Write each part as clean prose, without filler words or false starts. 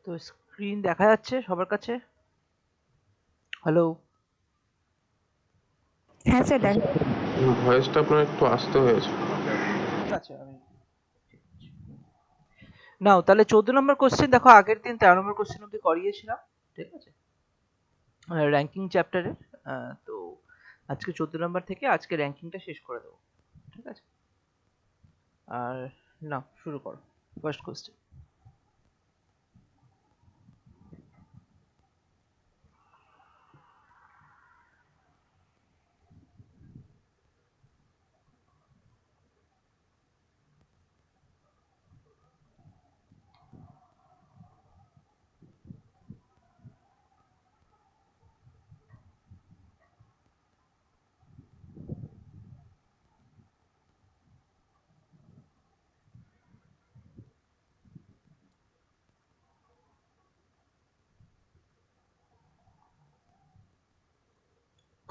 তো স্ক্রিন দেখা যাচ্ছে সবার কাছে? হ্যালো? হ্যাঁ স্যার দেখা ভয়েসটা আপনার একটু আস্তে হয়েছে। ঠিক আছে, আমি নাও তাহলে 14 নম্বর কোশ্চেন দেখো, আগের দিন 13 নম্বর কোশ্চেন অব্দি করিয়েছিলাম, ঠিক আছে, র্যাঙ্কিং চ্যাপ্টারের। তো আজকে 14 নম্বর থেকে আজকে র্যাঙ্কিংটা শেষ করে দেবো, ঠিক আছে। আর নাও শুরু করো, ফার্স্ট কোশ্চেন।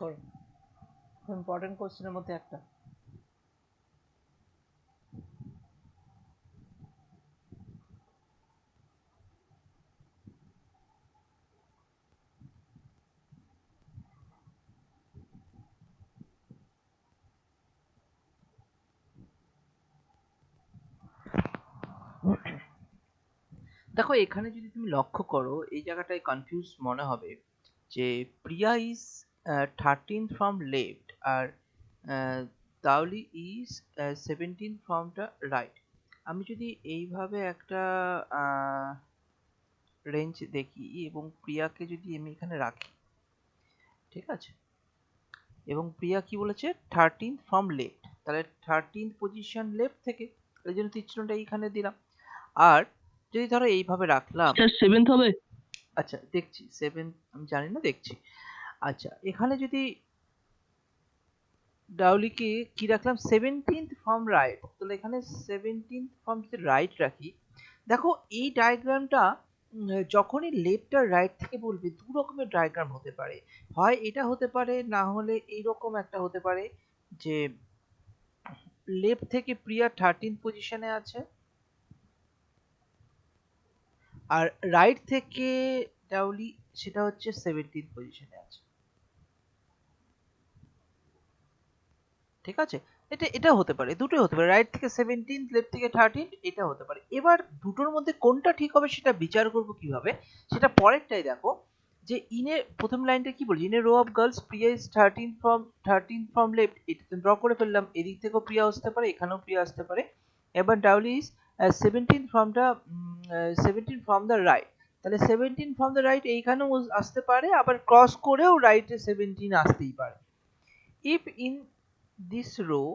করো, ইম্পর্টেন্ট কোশ্চেনের মধ্যে একটা। দেখো এখানে যদি তুমি লক্ষ্য করো, এই জায়গাটায় কনফিউজ মনে হবে যে প্রিয়া ইজ 13 ফ্রম লেফট আর Dolly is 17 from the right. আমি যদি এইভাবে একটা রেঞ্জ দেখি এবং প্রিয়াকে যদি আমি এখানে রাখি, ঠিক আছে, এবং প্রিয়া কি বলেছে 13 ফ্রম লেফট, তাহলে 13 পজিশন লেফট থেকে, এই জন্য তীর এইখানে দিলাম। আর যদি ধরো এইভাবে রাখলাম, স্যার সেভেন্থ হবে। আচ্ছা দেখছি, 7 আমি জানি না, দেখছি। আচ্ছা এখানে যদি ডাউলিকে কি রাখলাম 17th ফ্রম রাইট, তাহলে এখানে 17th ফ্রম যদি রাইট রাখি, দেখো এই ডায়াগ্রামটা যখনই লেফট আর রাইট থেকে বলবে দু রকমের ডায়াগ্রাম হতে পারে। হয় এটা হতে পারে, না হলে এইরকম একটা হতে পারে যে লেফট থেকে প্রিয়া 13 পজিশনে আছে আর রাইট থেকে ডাউলি সেটা হচ্ছে 17 পজিশনে আছে, ঠিক আছে। এটা এটা হতে পারে, দুটোই হতে পারে, রাইট থেকে 17 লেফট থেকে 13, এটা হতে পারে। এবার দুটোর মধ্যে কোনটা ঠিক হবে সেটা বিচার করব কিভাবে, সেটা পরেরটাই দেখো। যে ইনে প্রথম লাইনটা কি বলছে, in a row of girls Priya is 13 from left, এটা তো ড্র করে ফেললাম, এদিক থেকেও প্রিয়া আসতে পারে, এখানেও প্রিয়া আসতে পারে। এবার Dolly is 17 from the 17 from the right, তাহলে 17 ফ্রম দ্য রাইট এইখানেও আসতে পারে, আবার ক্রস করেও রাইটে 17 আসতেই পারে। If in this row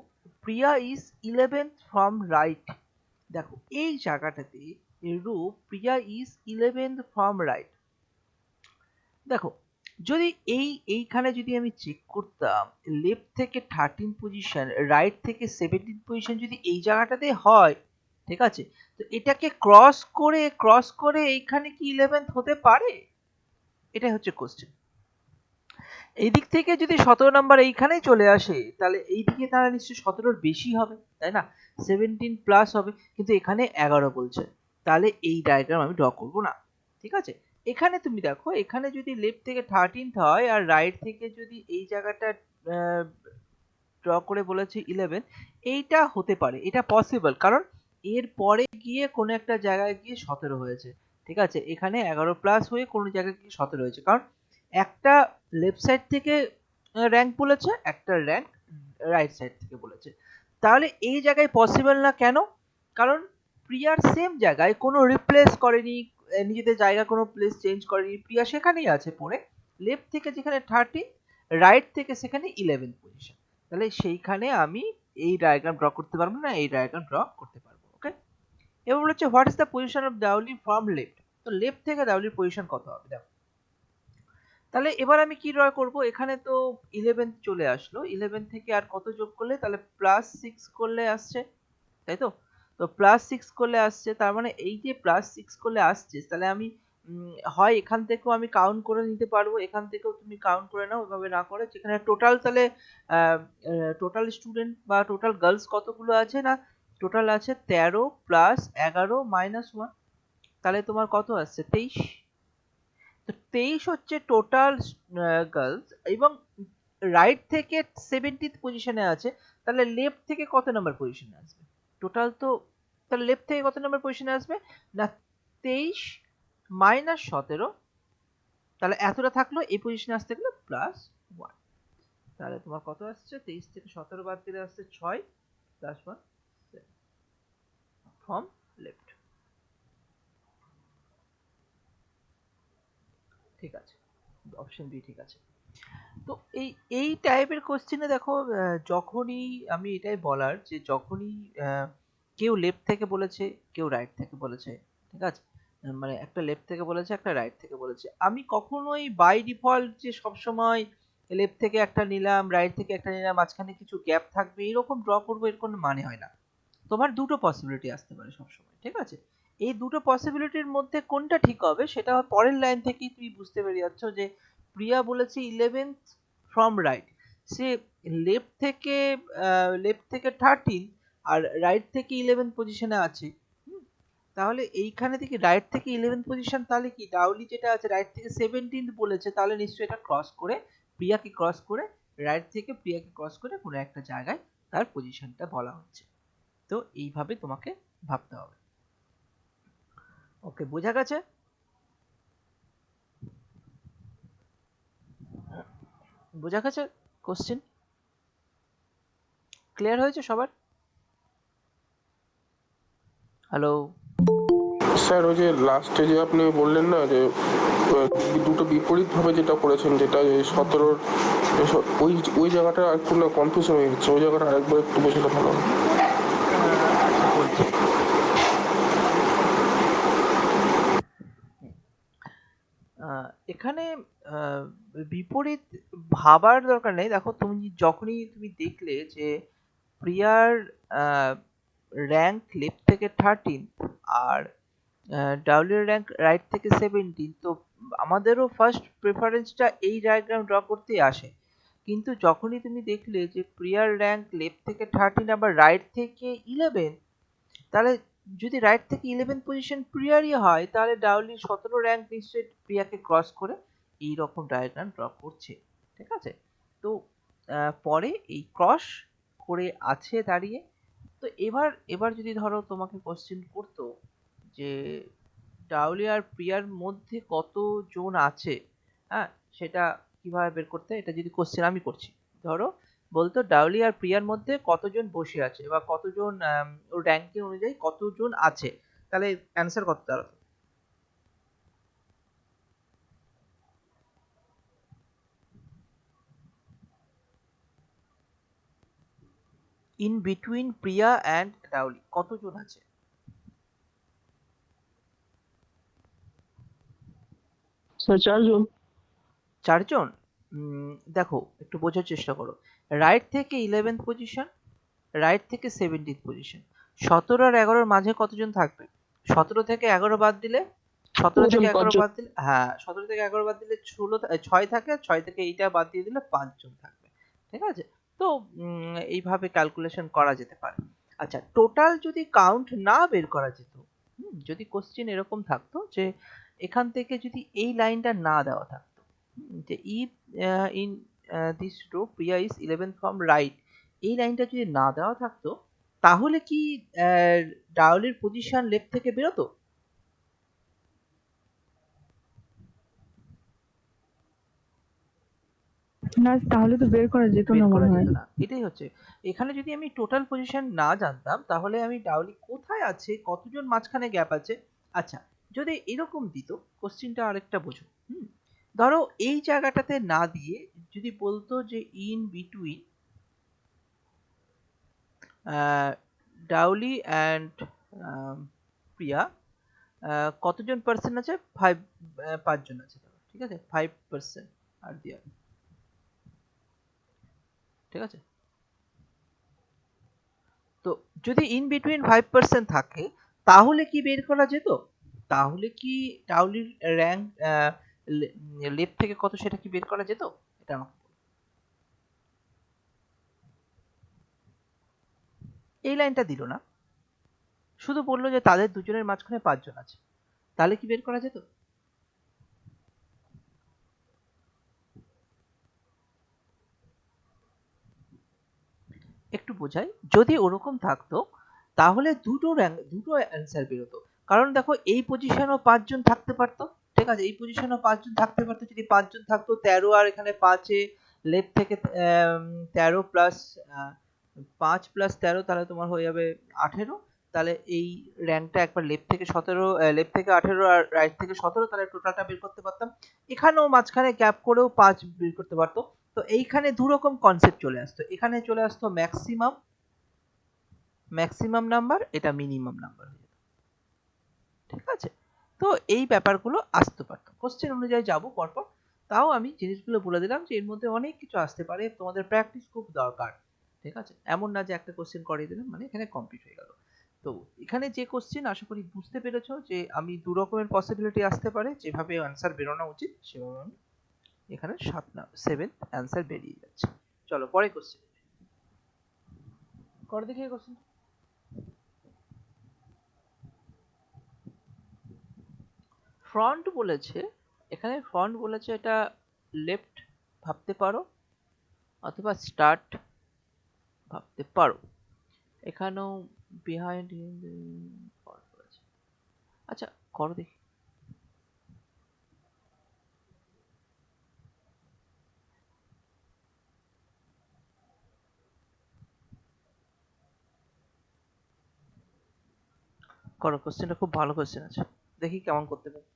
Priya is 11th from right, দেখো এই জায়গাটাতে row Priya is 11th from right। দেখো যদি এইখানে যদি আমি চেক করতাম লেফট থেকে 13 পজিশন, রাইট থেকে 17 পজিশন যদি এই জায়গাটাতে হয়, ঠিক আছে, তো এটাকে ক্রস করে এইখানে কি 11th হতে পারে? এটাই হচ্ছে কোশ্চেন। এই দিক থেকে যদি 17 নাম্বার এইখানেই চলে আসে, তাহলে এই দিকে তারা নিশ্চয়ই 17-র বেশি হবে, তাই না? 17 প্লাস হবে, কিন্তু এখানে 11 বলছে, তাহলে এই ডায়াগ্রাম আমি ড্র করব না, ঠিক আছে। এখানে তুমি দেখো, এখানে যদি লেফট থেকে 13 হয় আর রাইট থেকে যদি এই জায়গাটা ড্র করে বলেছে 11, এইটা হতে পারে, এটা পসিবল, কারণ এর পরে গিয়ে কোনো একটা জায়গায় গিয়ে 17 হয়েছে, ঠিক আছে, এখানে 11 প্লাস হয়ে কোনো জায়গায় গিয়ে 17 হয়েছে, কারণ একটা লেফট সাইড থেকে র্যাঙ্ক বলেছে, একটা র্যাঙ্ক রাইট সাইড থেকে বলেছে। তাহলে এই জায়গায় পসিবল না কেন? কারণ প্রিয়ার সেম জায়গায় কোনো রিপ্লেস করেনি, নিজেদের জায়গা কোনো প্লেস চেঞ্জ করেনি, প্রিয়া সেখানেই আছে পড়ে, লেফট থেকে যেখানে 30, রাইট থেকে সেখানে 11 পজিশন, তাহলে সেইখানে আমি এই ডায়াগ্রাম ড্র করতে পারবো না, এই ডায়াগ্রাম ড্র করতে পারবো। ওকে, এবার বলেছে what is the position of Dolly from left, তো লেফট থেকে ডাউলির পজিশন কত হবে দেখো। তাহলে এবার আমি কি ড্র করব, এখানে তো 11 চলে আসলো, 11 থেকে আর কত যোগ করলে, তাহলে +6 করলে আসছে, তাই তো? তো +6 করলে আসছে, তার মানে এই যে +6 করলে আসছে, তাহলে আমি হয় এখান থেকেও আমি কাউন্ট করে নিতে পারবো, এখান থেকেও তুমি কাউন্ট করে নাও, ওইভাবে না করে যেখানে টোটাল, তাহলে টোটাল স্টুডেন্ট বা টোটাল গার্লস কতগুলো আছে না, টোটাল আছে 13 + 11 - 1, তাহলে তোমার কত আসছে 23। তো 23 হচ্ছে টোটাল গার্লস, এবং রাইট থেকে 17th পজিশনে আছে, তাহলে লেফট থেকে কত নাম্বার পজিশনে আসবে টোটাল? তো তাহলে লেফট থেকে কত নাম্বার পজিশনে আসবে না, 23 মাইনাস 17, তাহলে এতটা থাকলো, এই পজিশনে আসতে গেলে +1। তাহলে তোমার কত আসছে, 23 থেকে 17 বাদ দিলে আসছে 6 +1 ফ্রম লেফট। ঠিক আছে, অপশন বি ঠিক আছে। তো এই এই টাইপের কোশ্চেনে দেখো, যখনই আমি এটাই বলার যে যখনই কেউ লেফট থেকে বলেছে, কেউ রাইট থেকে বলেছে, ঠিক আছে, মানে একটা লেফট থেকে বলেছে, একটা রাইট থেকে বলেছে, আমি কখনোই বাই ডিফল্ট যে সবসময় লেফট থেকে একটা নিলাম, রাইট থেকে একটা নিলাম, মাঝখানে কিছু গ্যাপ থাকবে এরকম ড্র করবো, এর কোনো মানে হয় না। তোমার দুটো পসিবিলিটি আসতে পারে সবসময়, ঠিক আছে। এই দুটো পসিবিলিটির মধ্যে কোনটা ঠিক হবে সেটা পরের লাইন থেকেই তুমি বুঝতে পেরে যাচ্ছ যে প্রিয়া বলেছে 11th from right, say left থেকে 13 আর রাইট থেকে 11 পজিশনে আছে। হুম, তাহলে এইখানে থেকে রাইট থেকে 11 পজিশন, তাহলে কি ডাউলি যেটা আছে রাইট থেকে 17 বলেছে, তাহলে নিশ্চয়ই এটা ক্রস করে, প্রিয়াকে ক্রস করে, রাইট থেকে প্রিয়াকে ক্রস করে কোনো একটা জায়গায় তার পজিশনটা বলা হচ্ছে। তো এইভাবে তোমাকে ভাবতে হবে। ওকে, বোঝা গেছে? বোঝা গেছে কোশ্চেন? ক্লিয়ার হয়েছে সবার? হ্যালো? স্যার ওই যে লাস্টে যে আপনি বললেন না যে দুটো বিপরীত ভাবে যেটা করেছেন, যেটা 17-র, ওই ওই জায়গাটা একটু না কনফিউশন হয়ে যাচ্ছে, ওই জায়গাটা আরেকবার একটু বোঝালে ভালো হয়। বিপরীত, আচ্ছা বলছি। এখানে আহ, বিপরীত ভাবার দরকার নেই। দেখো, তুমি যখনই তুমি দেখলে যে প্রিয়ার র্যাঙ্ক লেফট থেকে 13 আর ডাব্লিউ র্যাঙ্ক রাইট থেকে 17, তো আমাদেরও ফার্স্ট প্রেফারেন্সটা এই ডায়াগ্রাম ড্র করতেই আসে। কিন্তু যখনই তুমি দেখলে যে প্রিয়ার র্যাঙ্ক লেফট থেকে 13 আবার রাইট থেকে 11, তাহলে যদি রাইট থেকে 11 পজিশন প্রিয়ারই হয়, তাহলে ডাউলির 17 র্যাঙ্ক নিশ্চয়ই প্রিয়াকে ক্রস করে এই রকম ডায়াগ্রাম ড্র করছে, ঠিক আছে। তো পরে এই ক্রস করে আছে দাঁড়িয়ে। তো এবার এবার যদি ধরো তোমাকে কোশ্চেন করতো যে ডাউলি আর প্রিয়ার মধ্যে কত জন আছে, হ্যাঁ, সেটা কিভাবে বের করতে, এটা যদি কোশ্চেন আমি করছি, ধরো বলতো ডাউলি আর প্রিয়ার মধ্যে কতজন বসে আছে বা কতজন ওর র্যাঙ্কিং অনুযায়ী কতজন আছে, তাহলে অ্যান্সার কত দাঁড়াতো? ইন বিটুইন প্রিয়া অ্যান্ড ডাউলি কতজন আছে? স্যার 4 জন। 4 জন? দেখো একটু বোঝার চেষ্টা করো। রাইট থেকে 11th পজিশন, রাইট থেকে 17th পজিশন, 17 আর 11-র মাঝে কতজন থাকবে? 17 থেকে 11 বাদ দিলে, 17 থেকে 11 5 জন। বাদ দিলে, হ্যাঁ 17 থেকে 11 বাদ দিলে 6 থাকে, 6 থেকে এইটা বাদ দিয়ে দিলে 5 জন থাকবে, ঠিক আছে। তো এইভাবে ক্যালকুলেশন করা যেতে পারে। আচ্ছা, টোটাল যদি কাউন্ট না বের করা যেত, যদি কোশ্চেন এরকম থাকতো যে এখান থেকে যদি এই লাইনটা না দেওয়া থাকতো, যে if in this row Priya is 11 from right, এই লাইনটা যদি না দেওয়া থাকতো, তাহলে কি ডাউলির পজিশন লেফট থেকে বেরোতো? না, তাহলে তো বের করা যেত বের না করা মনে হয়। যেত না, এটাই হচ্ছে। এখানে যদি আমি টোটাল পজিশন না জানতাম, তাহলে আমি ডাউলি কোথায় আছে, কতজন মাঝখানে গ্যাপ আছে। আচ্ছা, যদি এরকম দিত কোশ্চেনটা, আরেকটা বোঝো। ধরো এই জায়গাটাতে না দিয়ে যদি বলতো যে ইন বিটুইন ডাউলি অ্যান্ড প্রিয়া কতজন পার্সেন্ট আছে, 5 জন আছে, ঠিক আছে, 5% আর দেয়ার, ঠিক আছে। তো যদি ইন বিটুইন 5% থাকে, তাহলে কি বের করা যেত? তাহলে কি ডাউলির র্যাঙ্ক লেফট থেকে কত সেটা কি বের করা যেত? এটা আমাকে বলো। এই লাইনটা দিল না, শুধু বললো যে তাদের দুজনের মাঝখানে 5 জন আছে। তাহলে কি বের করা যেত? একটু বোঝাই, যদি ওরকম থাকতো তাহলে দুটো অ্যান্সার বেরোতো। কারণ দেখো এই পজিশনেও 5 জন থাকতে পারতো, ঠিক আছে, এই পজিশনেও 5 জন থাকতে পারতো। যদি 5 জন থাকতো 13 আর এখানে 5 এ লেফট থেকে 13 প্লাস 5 প্লাস 13 তাহলে তোমার হয়ে যাবে 18। তাহলে এই র্যাঙ্কটা একবার লেফট থেকে 17, লেফট থেকে 18 আর রাইট থেকে 17, তাহলে টোটালটা বের করতে পারতাম। এখানেও মাঝখানে গ্যাপ করেও 5 বের করতে পারতো। তো এইখানে দু রকম কনসেপ্ট চলে আসতো, এখানে চলে আসতো ম্যাক্সিমাম নাম্বার, এটা মিনিমাম নাম্বার, ঠিক আছে। তো এই ব্যাপারগুলো আসতে পারতো, কোশ্চেন অনুযায়ী যাবো পরপর। তাও আমি জিনিসগুলো বলে দিলাম যে এর মধ্যে অনেক কিছু আসতে পারে, তোমাদের প্র্যাকটিস খুব দরকার, ঠিক আছে। এমন না যে একটা কোশ্চেন করিয়ে দিলাম মানে এখানে কমপ্লিট হয়ে গেল। তো এখানে যে কোশ্চেন আশা করি বুঝতে পেরেছো যে আমি দু রকমের পসিবিলিটি আসতে পারে, যেভাবে অ্যান্সার বেরোনো উচিত সেভাবে আমি এখানে 7th অ্যান্সার বেরিয়ে যাচ্ছে। চলো পরে কোশ্চেন করে দেখি। কোশ্চেন ফ্রন্ট বলেছে, এখানে ফ্রন্ট বলেছে এটা লেফট ভাবতে পারো অথবা স্টার্ট ভাবতে পারো। এখানেও বিহাইন্ড বলেছে। আচ্ছা করো দেখি। করো, কোশ্চেনটা খুব ভালো কোশ্চেন আছে, দেখি কেমন করতে পারো।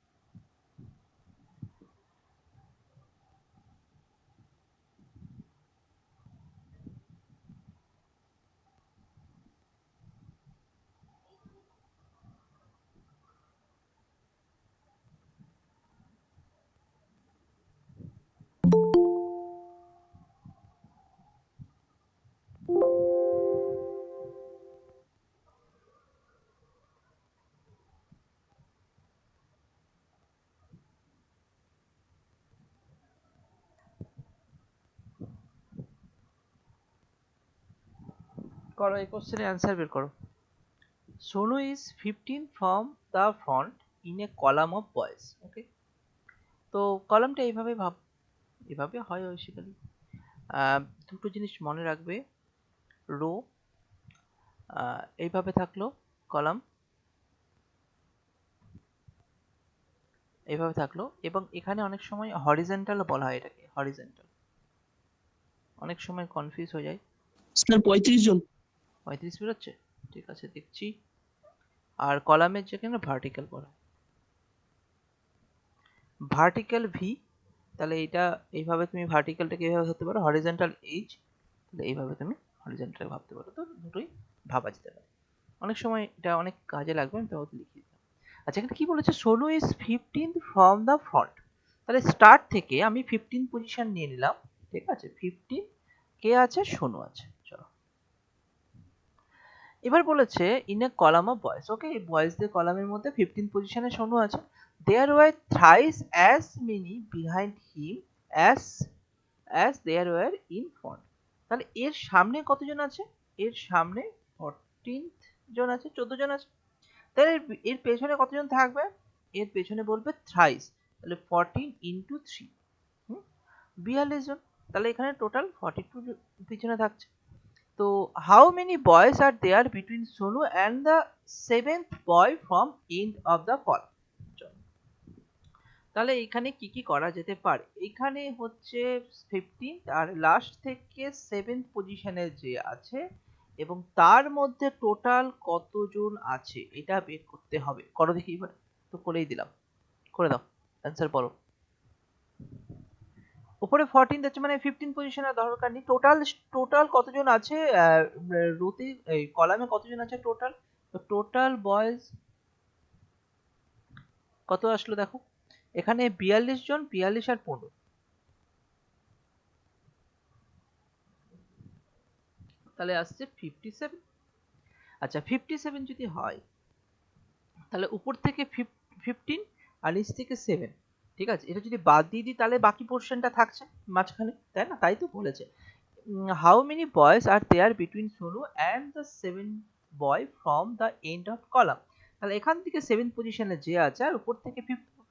করো, এই কোশ্চেনের অ্যান্সার বের করো। Sonu is 15 from the front in a column of boys. Okay, তো কলামটা এইভাবে এভাবে হয় বেসিক্যালি। দুটো জিনিস মনে রাখবে, রো এইভাবে থাকলো, কলাম এইভাবে থাকলো, এবং এখানে অনেক সময় হরিজেন্টাল বলা হয়, এটাকে হরিজেন্টাল, অনেক সময় কনফিউজ হয়ে যায়। স্যার 35 জন। 35 বেরোচ্ছে, ঠিক আছে দেখছি। আর কলামের যেখানে ভার্টিক্যাল বলা হয়, ভার্টিক্যাল ভি, তাহলে এটা এইভাবে তুমি ভার্টিক্যালটাকে এইভাবে ধরতে পারো, হরিজেন্টাল এইচ, তাহলে এইভাবে তুমি হরিজেন্টাল ভাবতে পারো। তো দুটোই ভাবা যেতে পারে, অনেক সময় এটা অনেক কাজে লাগবে, আমি তাও লিখে দিলাম। আচ্ছা এখানে কি বলেছে, Sonu is 15 from the front, তাহলে স্টার্ট থেকে আমি 15 পজিশন নিয়ে নিলাম, ঠিক আছে। 15 কে আছে, সোনু আছে। চলো এবার বলেছে in a column of boys. Okay, এই বয়েজদের কলামের মধ্যে 15 পজিশনে সোনু আছে। There were thrice as many behind him as there were in front. তাহলে এর সামনে কতজন আছে, এর সামনে 14 জন আছে, 14 জন আছে। তাহলে এর পেছনে কতজন থাকবে, এর পেছনে বলবে থ্রাইস, তাহলে 14 ইন্টু 3, 42 জন। তাহলে এখানে টোটাল 42 পিছনে থাকছে। তো how many boys are there between Sonu and the 7th boy from end of the column. তাহলে এখানে কি কি করা যেতে পারে, এখানে হচ্ছে 15 আর লাস্ট থেকে 7th পজিশনে যে আছে এবং তার মধ্যে টোটাল কতজন আছে এটা বের করতে হবে। করো দেখি এবার, তো করেই দিলাম, করে দাও অ্যান্সার বলো। উপরে 14 আছে মানে 15 পজিশনের দরকার নেই, টোটাল টোটাল কতজন আছে রোতে, এই কলামে কতজন আছে টোটাল। তো টোটাল বয়েজ কত আসলো দেখো, এখানে 42 জন, 42 আর 15, তাহলে আসছে 57। আচ্ছা 57 যদি হয় তাহলে উপর থেকে 15 আর নিচ থেকে 7, ঠিক আছে। এটা যদি বাদ দিয়ে দিই তাহলে বাকি পোর্শনটা থাকছে মাঝখানে, তাই না, তাই তো বলেছে। How many boys are there between Sonu and the 7 boy from the end of column. তাহলে এখান থেকে 7th পজিশনে যে আছে আর উপর থেকে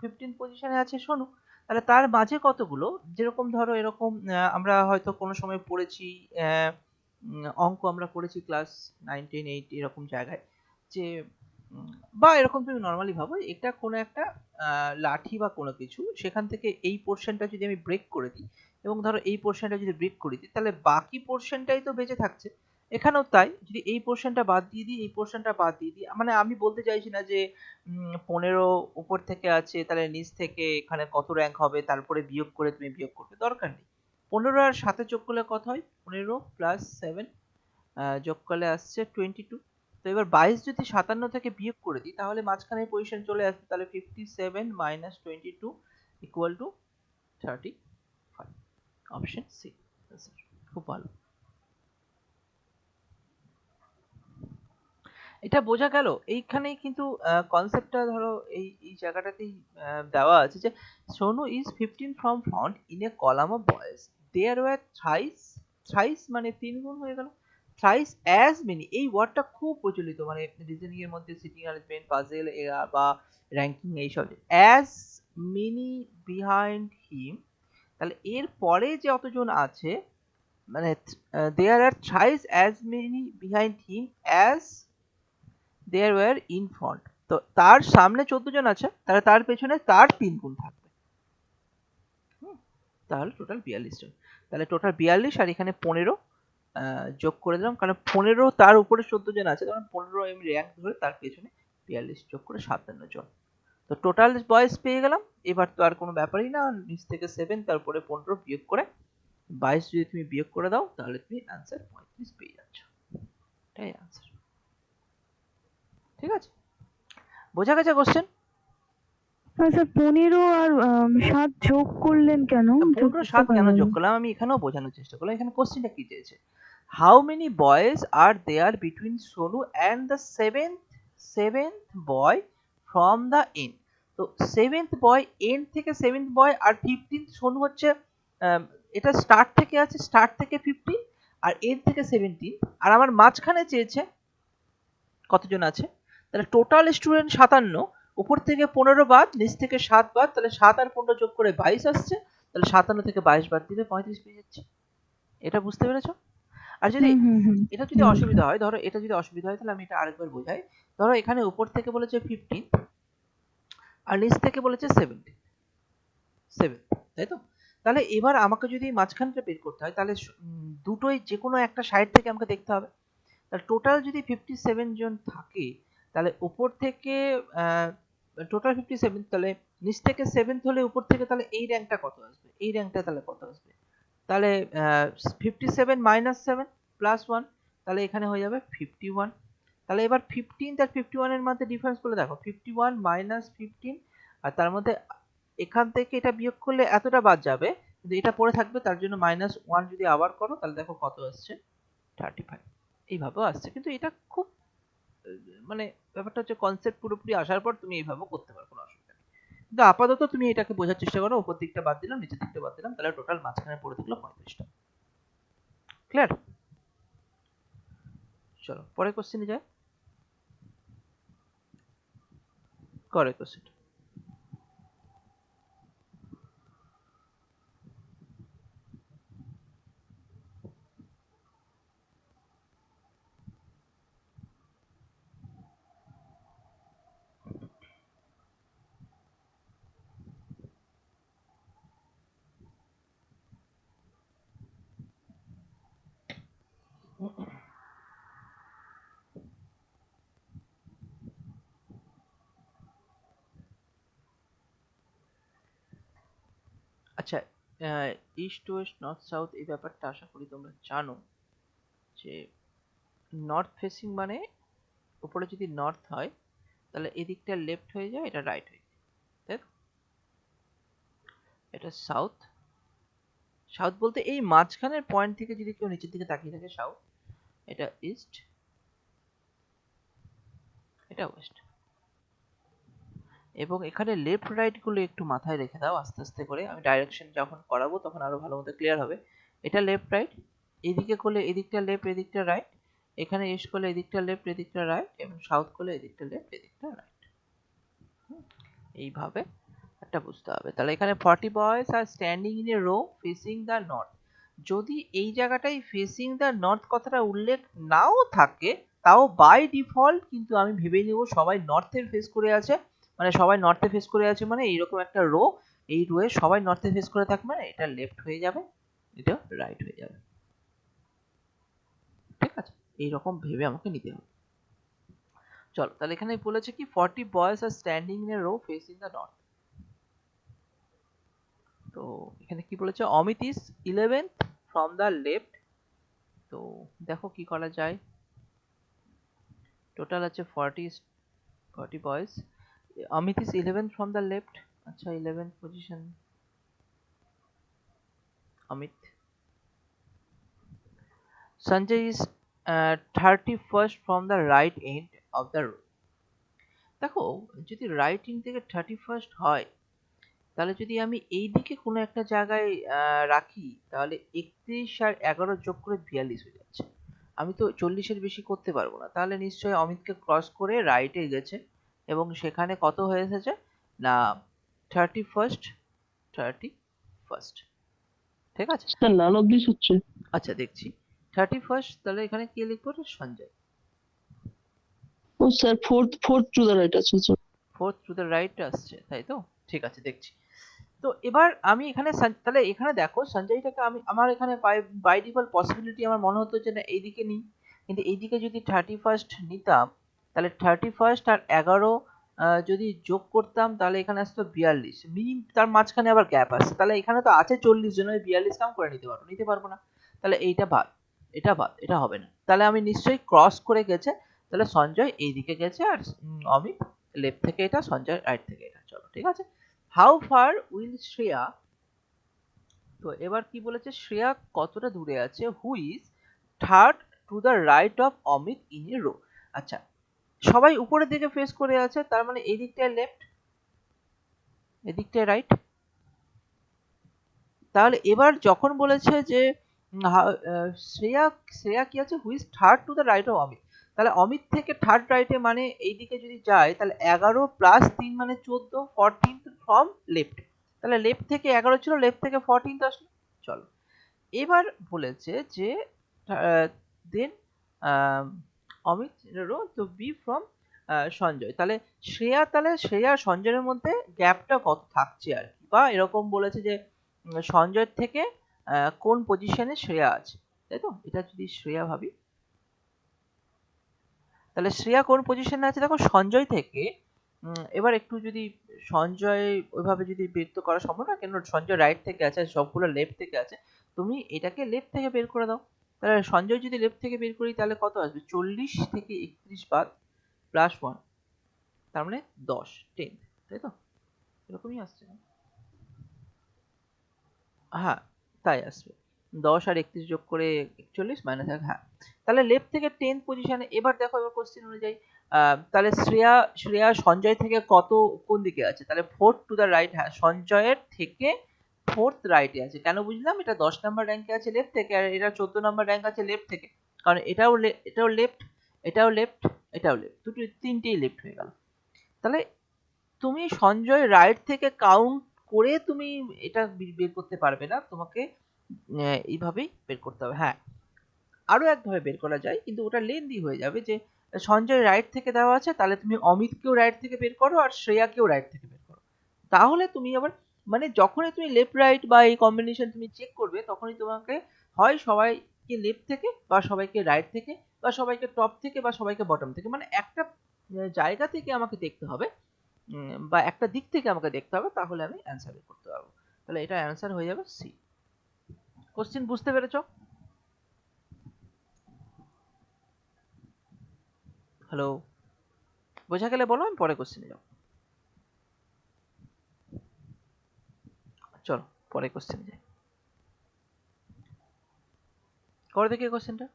15th পজিশনে আছে সোনু, তাহলে তার মাঝে কতগুলো, যেরকম ধরো এরকম আমরা হয়তো কোনো সময় পড়েছি, অঙ্ক আমরা পড়েছি ক্লাস 9 10 8 এরকম জায়গায়, যে বা এরকম তুমি নর্মালি ভাবো এটা কোনো একটা লাঠি বা কোনো কিছু, সেখান থেকে এই পোর্শনটা যদি আমি ব্রেক করে দিই এবং ধরো এই পোর্শনটা যদি ব্রেক করে দিই, তাহলে বাকি পোর্শনটাই তো বেঁচে থাকছে। এখানেও তাই, যদি এই পোর্শনটা বাদ দিয়ে দিই, এই পোর্শনটা বাদ দিয়ে দিই, মানে আমি বলতে চাইছি না যে 15 উপর থেকে আছে তাহলে নিচ থেকে এখানে কত র্যাঙ্ক হবে তারপরে বিয়োগ করে তুমি বিয়োগ করবে, দরকার নেই। 15 আর 7 যোগ করলে কত হয়, 15 প্লাস 7 যোগ করলে আসছে 22। তো এবার 22 যদি 57 থেকে বিয়োগ করে দিই তাহলে মাঝখানে পজিশন চলে আসবে, তাহলে 57 minus 22 equal to 35। Option C. খুব ভালো, এটা বোঝা গেল। এইখানেই কিন্তু কনসেপ্টটা ধরো এই এই জায়গাটাতেই দেওয়া আছে যে Sonu is 15 from front in a column of boys, there were thrice মানে 3 গুণ হয়ে গেল, থ্রাইস অ্যাজ মেনি, এই ওয়ার্ডটা খুব প্রচলিত মানে রিজনিং এর মধ্যে, সিটিং অ্যারেঞ্জমেন্ট, পাজেল বা র্যাঙ্কিং এইসব, অ্যাজ মেনি বিহাইন্ড হিম। তাহলে এর পরে যে অতজন আছে, মানে there are thrice as many behind him as there were in front. তো তার সামনে 14 জন আছে, তাহলে তার পেছনে তার 3 গুণ থাকবে। তাহলে টোটাল 42 জন, তাহলে টোটাল 42 আর এখানে 15 যোগ করে দিলাম, কারণ 15 তার উপরে 14 জন আছে, তখন 15 আমি র্যাঙ্ক ধরে তার পেছনে 42 যোগ করে 57 জন। তো টোটাল বয়স পেয়ে গেলাম। এবার তো আর কোনো ব্যাপারই না, নিচ থেকে 7 তারপরে 15 বিয়োগ করে 22 যদি তুমি বিয়োগ করে দাও তাহলে তুমি অ্যান্সার 35 পেয়ে যাচ্ছ। এটাই অ্যান্সার। ঠিক আছে, বোঝা গেছে কোশ্চেন? স্যার 15 আর 7 যোগ করলেন কেন? ঠিক 15 বুঝতে 7 কেন পারলাম যোগ না। করলাম আমি এখানেও বোঝানোর চেষ্টা করলাম। এখানে কোশ্চেনটা কি চেয়েছে, how many boys are there between Sonu and the seventh boy from the end. তো সেভেন্থ বয় এন্ড থেকে সেভেন্থ বয় আর 15th সোনু হচ্ছে এটা স্টার্ট থেকে আছে, স্টার্ট থেকে 15 আর এন্ড থেকে 17, আর আমার মাঝখানে চেয়েছে কতজন আছে, তাহলে টোটাল স্টুডেন্ট 57, উপর থেকে 15 বাদ, নিচ থেকে 7 বাদ, তাহলে 7 আর 15 যোগ করে 22 আসছে, তাহলে 57 থেকে 22 বাদ দিলে 35 পেয়ে যাচ্ছে। এটা বুঝতে পেরেছো? আর যদি হুম হুম হুম এটা যদি হুম। অসুবিধা হয়, ধরো এটা যদি অসুবিধা হয় তাহলে আমি এটা আরেকবার বোঝাই। ধরো এখানে উপর থেকে বলেছে 15 আর নিচ থেকে বলেছে 7, তাই তো? তাহলে এবার আমাকে যদি মাঝখানটা বের করতে হয় তাহলে দুটোই যে কোনো একটা সাইড থেকে আমাকে দেখতে হবে। তাহলে টোটাল যদি 57 জন থাকে তাহলে উপর থেকে টোটাল 57, তাহলে নিচ থেকে 7th হলে উপর থেকে তাহলে এই র্যাঙ্কটা কত আসবে, এই র্যাঙ্কটা তাহলে কত আসবে, তাহলে 57 মাইনাস 7 প্লাস 1, তাহলে এখানে হয়ে যাবে 51। তাহলে এবার 15 আর 51 এর মধ্যে ডিফারেন্স করলে দেখো 51 মাইনাস 15, আর তার মধ্যে এখান থেকে এটা বিয়োগ করলে এতটা বাদ যাবে, কিন্তু এটা পড়ে থাকবে, তার জন্য মাইনাস 1 যদি আবার করো তাহলে দেখো কত আসছে, 35। এইভাবেও আসছে, কিন্তু এটা খুব মানে ব্যাপারটা হচ্ছে কনসেপ্ট পুরোপুরি আসার পর তুমি এইভাবে করতে পারো, কোনো অসুবিধা নেই। কিন্তু আপাতত তুমি এটাকে বোঝার চেষ্টা করো, উপর দিকটা বাদ দিলাম, নিচের দিকটা বাদ দিলাম, তাহলে টোটাল মাঝখানে পড়ে থাকলো 35টা। ক্লিয়ার? চলো পরের কোশ্চেনে যাই। করে কোশ্চেন। আচ্ছা, ইস্ট ওয়েস্ট নর্থ সাউথ এই ব্যাপারটা আশা করি তোমরা জানো, যে নর্থ ফেসিং মানে উপরে যদি নর্থ হয় তাহলে এদিকটা লেফট হয়ে যায়, এটা রাইট হয়ে যায়, তাই তো? এটা সাউথ, সাউথ বলতে এই মাঝখানের পয়েন্ট থেকে যদি কেউ নিচের দিকে তাকিয়ে থাকে সাউথ, এটা ইস্ট, এটা ওয়েস্ট। এবং এখানে লেফট রাইট গুলো একটু মাথায় রেখে দাও, আস্তে আস্তে করে আমি ডাইরেকশন যখন করাবো তখন আরো ভালো মতো ক্লিয়ার হবে। এটা লেফট রাইট, এদিকে করলে এদিকটা লেফট এদিকটা রাইট, এখানে ইস্ট করলে এদিকটা লেফট এদিকটা রাইট, এবং সাউথ করলে এদিকটা লেফট এদিকটা রাইট। এইভাবে একটা বুঝতে হবে। তাহলে এখানে 40 boys are standing in a row facing the north. যদি এই জায়গাটায় ফেসিং দ্য নর্থ কথাটা উল্লেখ নাও থাকে, তাও বাই ডিফল্ট কিন্তু আমি ভেবেই নেব সবাই নর্থের ফেস করে আছে, মানে সবাই নর্থে ফেস করে আছে, মানে এইরকম একটা রো, এই রোয়ে সবাই নর্থে ফেস করে থাকবে, মানে এটা লেফট হয়ে যাবে, এটা রাইট হয়ে যাবে। ঠিক আছে, এইরকম ভেবে আমাকে নিতে হবে। চলো, তাহলে এখানে বলেছে কি 40 boys are standing in a row facing the north. তো এখানে কি বলেছে, Amit is 11th from the left. তো দেখো কি করা যায়। টোটাল আছে 40 boys, Amit is 11th from the left. আচ্ছা, 11th position Amit. Sanjay is 31st from the right end of the row. দেখো, যদি রাইট এন্ড থেকে 31st হয়, তাহলে যদি আমি এই দিকে কোনো একটা জায়গায় রাখি, তাহলে 31 আর 11 যোগ করে 42 হয়ে যাচ্ছে। আমি তো 40-এর বেশি করতে পারবো না, তাহলে নিশ্চয়ই অমিতকে ক্রস করে রাইটে গেছে, এবং সেখানে কত হয়ে এসেছে না 31st। 31st, ঠিক আছে। স্যার নান অফ দিস হচ্ছে। আচ্ছা, দেখছি 31st, তাহলে এখানে কি লিখবো, সঞ্জয়। ও sir fourth to the right আছে sir. Fourth to the right আসছে, তাই তো? ঠিক আছে, দেখছি। তো এবার আমি এখানে তাহলে এখানে দেখো সঞ্জয়টাকে আমি, আমার এখানে বাই ডিফল্ট পসিবিলিটি আমার মনে হতো যে না এইদিকে নিই, কিন্তু এইদিকে যদি 31st নিতাম, তাহলে 31st আর 11 যদি যোগ করতাম, তাহলে এখানে আসতো 42 তার মাঝখানে আবার গ্যাপ আছে, তাহলে এখানে তো আছে 40 জন, ওই 42 কাম করে নিতে পারবো না। তাহলে এইটা বাদ, এটা হবে না, তাহলে আমি নিশ্চয়ই ক্রস করে গেছে, তাহলে সঞ্জয় এইদিকে গেছে, আর অমিত লেফট থেকে এটা, সঞ্জয় রাইট থেকে এটা। চলো, ঠিক আছে। হাউ ফার উইল শ্রেয়া, তো এবার কি বলেছে, শ্রেয়া কতটা দূরে আছে, who is third to the right of Amit in a row. আচ্ছা, সবাই উপরের দিকে ফেস করে আছে, তার মানে এই দিকটায় লেফট, এদিকটায় রাইট। তাহলে এবার যখন বলেছে যে শ্রেয়া শ্রেয়া কি আছে, who is third to the right of Amit, তাহলে অমিত থেকে থার্ড রাইটে মানে এইদিকে যদি যায়, তাহলে 11 প্লাস 3 মানে 14, 14 ফ্রম লেফট। তাহলে লেফট থেকে 11 ছিল, লেফট থেকে 14 আসলো। চলো, এবার বলেছে যে দেন অমিত রো তো বি ফ্রম সঞ্জয়। তাহলে শ্রেয়া আর সঞ্জয়ের মধ্যে গ্যাপটা কত থাকছে আর কি, বা এরকম বলেছে যে সঞ্জয়ের থেকে কোন পজিশনে শ্রেয়া আছে, তাই তো? এটা যদি শ্রেয়া ভাবি, তাহলে শ্রেয়া কোন পজিশনে আছে, দেখো সঞ্জয় থেকে এবার একটু যদি সঞ্জয় ওইভাবে যদি বের তো করা সম্ভব না, কেন সঞ্জয় রাইট থেকে আছে, সবগুলো লেফট থেকে আছে, তুমি এটাকে লেফট থেকে বের করে দাও। তাহলে সঞ্জয় যদি লেফট থেকে বের করি, তাহলে কত আসবে, 40 থেকে 31 বাদ প্লাস 1, তার মানে 10, 10, তাই তো? এরকমই আসছে, হ্যাঁ তাই আসবে। 10 আর 31 যোগ করে 41 মাইনাস 1, হ্যাঁ। তাহলে লেফট থেকে 10th পজিশনে। এবার দেখো, এবার কোশ্চেন অনুযায়ী তাহলে শ্রেয়া সঞ্জয় থেকে কত কোন দিকে আছে, তাহলে 4th টু দ্য রাইট, হ্যাঁ সঞ্জয়ের থেকে 4th রাইটে আছে। কেন বুঝলাম, এটা 10 নাম্বার র্যাঙ্কে আছে লেফট থেকে, আর এটা 14 নাম্বার র্যাঙ্ক আছে লেফট থেকে, কারণ এটাও লেফট, এটাও লেফট, এটাও লেফট, দুটো তিনটেই লেফট হয়ে গেল। তাহলে তুমি সঞ্জয় রাইট থেকে কাউন্ট করে তুমি এটা বের করতে পারবে না, তোমাকে এইভাবেই বের করতে হবে। হ্যাঁ, আরো একভাবে বের করা যায়, কিন্তু ওটা লেন্দি হয়ে যাবে, যে সঞ্জয় রাইট থেকে দেওয়া আছে, তাহলে তুমি অমিতকেও রাইট থেকে বের করো আর শ্রেয়াকেও রাইট থেকে বের করো। তাহলে তুমি আবার, মানে যখনই তুমি লেফট রাইট বা এই কম্বিনেশন তুমি চেক করবে, তখনই তোমাকে হয় সবাইকে লেফট থেকে, বা সবাইকে রাইট থেকে, বা সবাইকে টপ থেকে, বা সবাইকে বটম থেকে, মানে একটা জায়গা থেকে আমাকে দেখতে হবে, বা একটা দিক থেকে আমাকে দেখতে হবে, তাহলে আমি অ্যান্সার বের করতে পারবো। তাহলে এটা অ্যান্সার হয়ে যাবে সি। কোশ্চেন বুঝতে পেরেছো? হ্যালো, বোঝা গেলে বলো, আমি পরে কোশ্চেনে যাবো। চলো পরে কোশ্চেনে যাই, করে দেখি কোশ্চেনটা।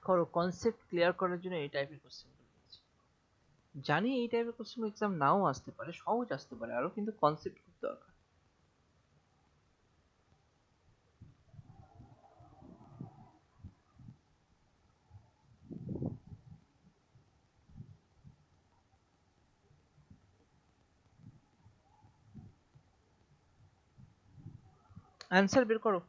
করো, কনসেপ্ট ক্লিয়ার করার জন্য এই টাইপের কোশ্চেন জানি। এই টাইপের কোশ্চেন এক্সাম নাও আসতে পারে, সহজ আসতে পারে আরো, কিন্তু কনসেপ্ট খুব দরকার। অ্যান্সার বের করো।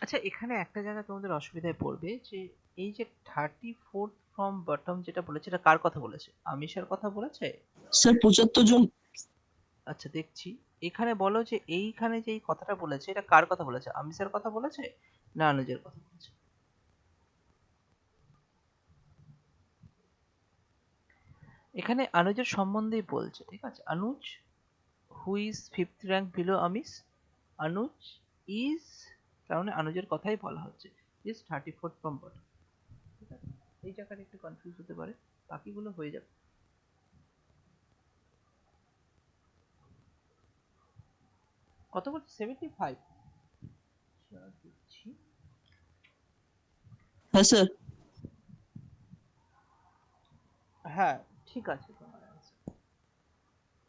আচ্ছা, এখানে একটা জায়গা তোমাদের অসুবিধায় পড়বে, যে এই যে 34 ফ্রম বটম যেটা বলেছে, এটা কার কথা বলেছে? আমিষার কথা বলেছে? স্যার 75 জন। আচ্ছা, দেখছি। এখানে বলো যে এইখানে যে এই কথাটা বলেছে, এটা কার কথা বলেছে? আমিষার কথা বলেছে না অনুজের কথা বলেছে? এখানে অনুজের সম্বন্ধেই বলছে, ঠিক আছে? Anuj who is 5th rank below Amish, Anuj is, তার মানে অনুজের কথাই বলা হচ্ছে, ইজ 34 ফ্রম বটম। ঠিক আছে, এই জায়গাটা একটু কনফিউজ হতে পারে, বাকিগুলো হয়ে যাবে। কত বলছে? 75? দিচ্ছি। হ্যাঁ স্যার। হ্যাঁ, ঠিক আছে, তোমার অ্যান্সার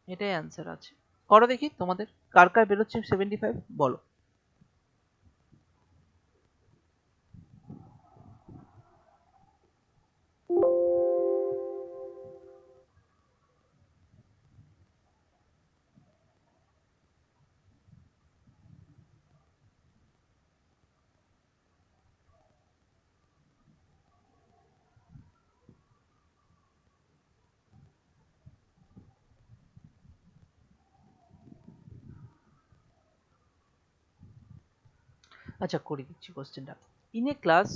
এটাই অ্যান্সার আছে। করো দেখি তোমাদের কার কার বেরোচ্ছে 75, বলো। আচ্ছা, করে দিচ্ছি কোশ্চেনটা। In a class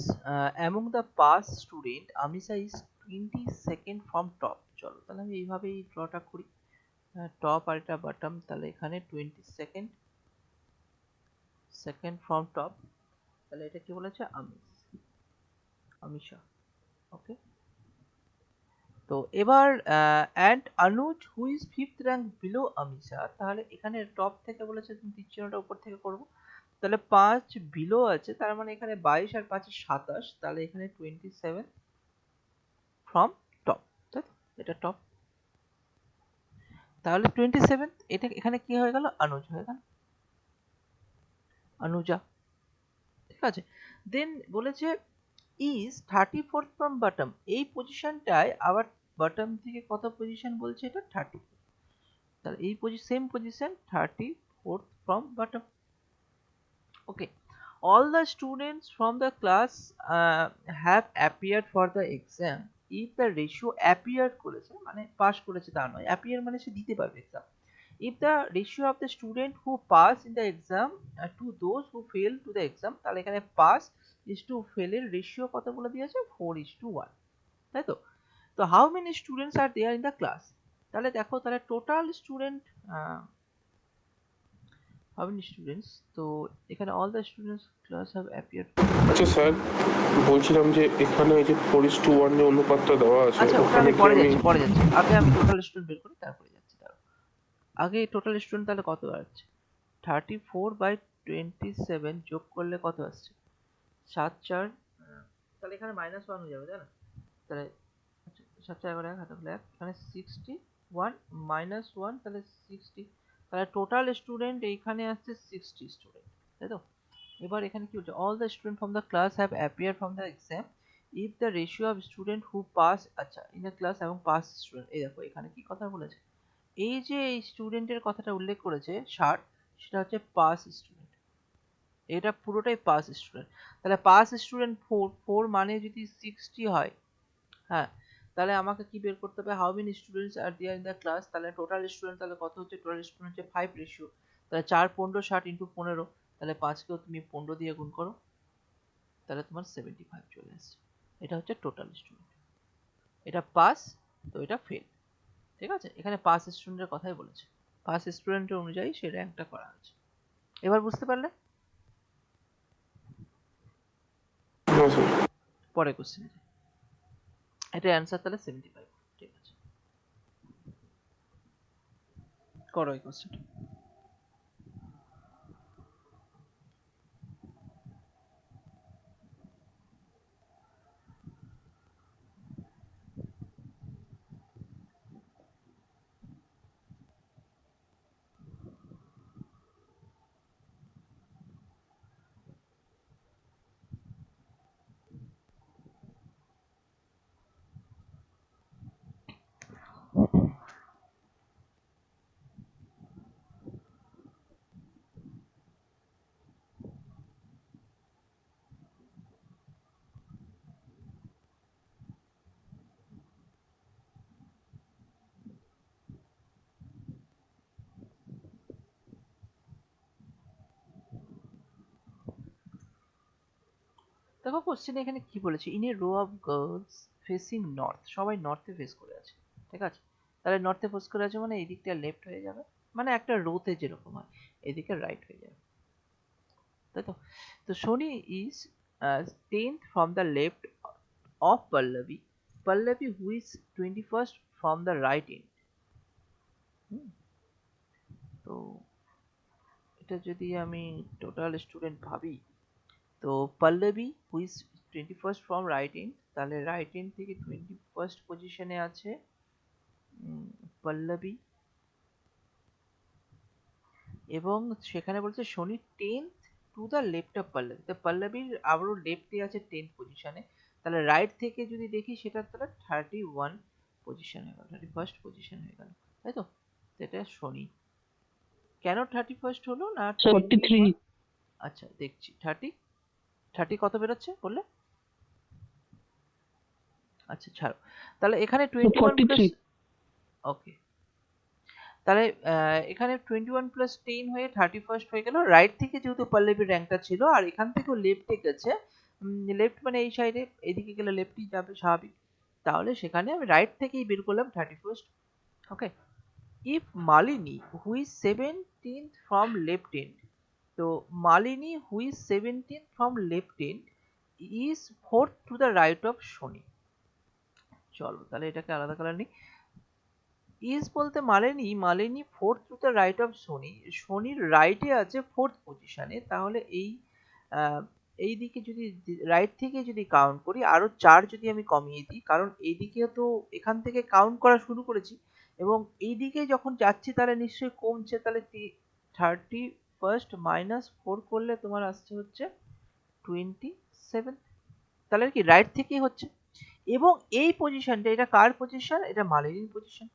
among the pass student Amisha is 22nd from top. চলো তাহলে আমি এইভাবেই ড্রটা করি, টপ আর এটা বটম, তাহলে এখানে 22nd সেকেন্ড ফ্রম টপ, তাহলে এটা কি বলেছে? আমিষা। ওকে, তো এবার and Anuj who is 5th rank below Amisha, তাহলে এখানে টপ থেকে বলেছে, তুমি তীর চিহ্নটা উপর থেকে করবো, তাহলে 5 বিলো আছে, তার মানে এখানে 22 আর 5 27, তাহলে এখানে 27 ফ্রম টপ, তাই তো? এটা টপ, তাহলে 27, এটা এখানে কি হয়ে গেল? অনুজ হয়ে গেল, অনুজা। ঠিক আছে, দেন বলেছে ইজ 34 ফ্রম বটম, এই পজিশনটায় আবার বটম থেকে কত পজিশন বলছে? এটা 30, তাহলে এই same position 34 from bottom. Okay, all the students from the class have appeared for the exam if the ratio appeared করেছে মানে পাস করেছে তা নয়, appear মানে সে দিতে পারবে exam. if the ratio of the student who pass in the exam to those who fail to the exam, তাহলে এখানে pass is to fail এর রেশিও কত বলে দিয়েছে? 4:1, তাই তো? তো how many students are there in the class? তাহলে দেখো, তাহলে total student, how many students, তো এখানে all the students class have appeared। আচ্ছা স্যার, বলছিলাম যে এখানে এই যে 4:1 যে অনুপাতটা দেওয়া আছে, আচ্ছা, ওটা ওখানে আমি কি পরে আমি যাচ্ছি, পরে যাচ্ছি, আগে আমি টোটাল স্টুডেন্ট বের করি, তারপরে যাচ্ছি। তার আগে টোটাল স্টুডেন্ট তাহলে কত আসছে? 34/27 যোগ করলে কত আসছে? 7 4, তাহলে এখানে -1 হয়ে যাবে, তাই না? তাহলে 7 4 11 হাতে 1, এখানে 61 -1, তাহলে 60, তাহলে টোটাল স্টুডেন্ট এইখানে আসছে 60 স্টুডেন্ট, তাই তো? এবার এখানে কি বলছে? All the student from the class have appear from the exam if the ratio of student who pass, আচ্ছা, ইন দ্য ক্লাস এবং পাস স্টুডেন্ট, এই দেখো এখানে কি কথা বলেছে, এই যে এই স্টুডেন্টের কথাটা উল্লেখ করেছে 60, সেটা হচ্ছে পাস স্টুডেন্ট, এটা পুরোটাই পাস স্টুডেন্ট। তাহলে পাস স্টুডেন্ট 4 মানে যদি 60 হয়, হ্যাঁ, তাহলে আমাকে কি বের করতে হবে? How many students are there in the class, তাহলে টোটাল স্টুডেন্ট তাহলে কত হচ্ছে? টোটাল স্টুডেন্ট হচ্ছে 5 রেশিও, তাহলে 4 15 60 ইন্টু 15, তাহলে 5কেও তুমি 15 দিয়ে গুণ করো, তাহলে তোমার 75 চলে আসছে। এটা হচ্ছে টোটাল স্টুডেন্ট। এটা পাস, তো এটা ফেল। ঠিক আছে, এখানে পাস স্টুডেন্টের কথাই বলেছে, পাস স্টুডেন্টের অনুযায়ী সে র্যাঙ্কটা করা হয়েছে। এবার বুঝতে পারলে? হ্যাঁ স্যার। পরে কোশ্চেনে যাই। এটা অ্যান্সার তাহলে 75। ঠিক আছে, করো এই কোশ্চেনটা। দেখো কোশ্চেনে এখানে কি বলেছে, in a row of girls facing north, সবাই নর্থে ফেস করে আছে। ঠিক আছে, তাহলে নর্থে ফেস করে আছে মানে এই দিকটা লেফট হয়ে যাবে, মানে একটা রোতে যেরকম হয় এদিকে রাইট হয়ে যাবে, তাই তো? তো শনি is 10th from the left of Pallavi, Pallavi who is 21st from the right end. তো এটা যদি আমি টোটাল স্টুডেন্ট ভাবি, তো Pallavi who is 21st from right end, তাহলে রাইট এন্ড থেকে 21st পজিশনে আছে পল্লবী, এবং সেখানে বলছে Shani 10th to the left of Pallavi, তো পল্লবীর আবারও লেফটে আছে 10th পজিশনে, তাহলে রাইট থেকে যদি দেখি সেটা তাহলে 31 পজিশন হয়ে গেল, 31st পজিশন হয়ে গেল, তাই তো? সেটা শনি। কেন 31st হলো না 43 আচ্ছা দেখছি, 30 কত বেরোচ্ছে বললে? আচ্ছা ছাড়ো, তাহলে এখানে 21 প্লাস, 43 ওকে, তাহলে এখানে 21 প্লাস 10 হয়ে 31st হয়ে গেল। রাইট থেকে যেহেতু পল্লবীর র্যাঙ্কটা ছিল, আর এখান থেকেও লেফটে গেছে, লেফট মানে এই সাইডে, এদিকে গেলে লেফটই যাবে স্বাভাবিক, তাহলে সেখানে আমি রাইট থেকেই বের করলাম 31st। Okay, if Malini who is 17th from left end, তো Malini who is 17th from left end is 4th to the right of Shani. চলো তাহলে এটাকে আলাদা কালার নিই। ইজ বলতে Malini 4th to the right of Shani, শনির রাইটে আছে 4th পজিশনে, তাহলে এই দিকে যদি রাইট থেকে যদি কাউন্ট করি আরো 4 যদি আমি কমিয়ে দিই, কারণ এইদিকে তো এখান থেকে কাউন্ট করা শুরু করেছি এবং এই দিকে যখন যাচ্ছি তাহলে নিশ্চয়ই কমছে, তাহলে 31st মাইনাস 4 করলে তোমার আসছে হচ্ছে 27, তাহলে কি রাইট থেকেই হচ্ছে, এবং এই পজিশনটা এটা কার পজিশন, এটা মালিনীর পজিশন।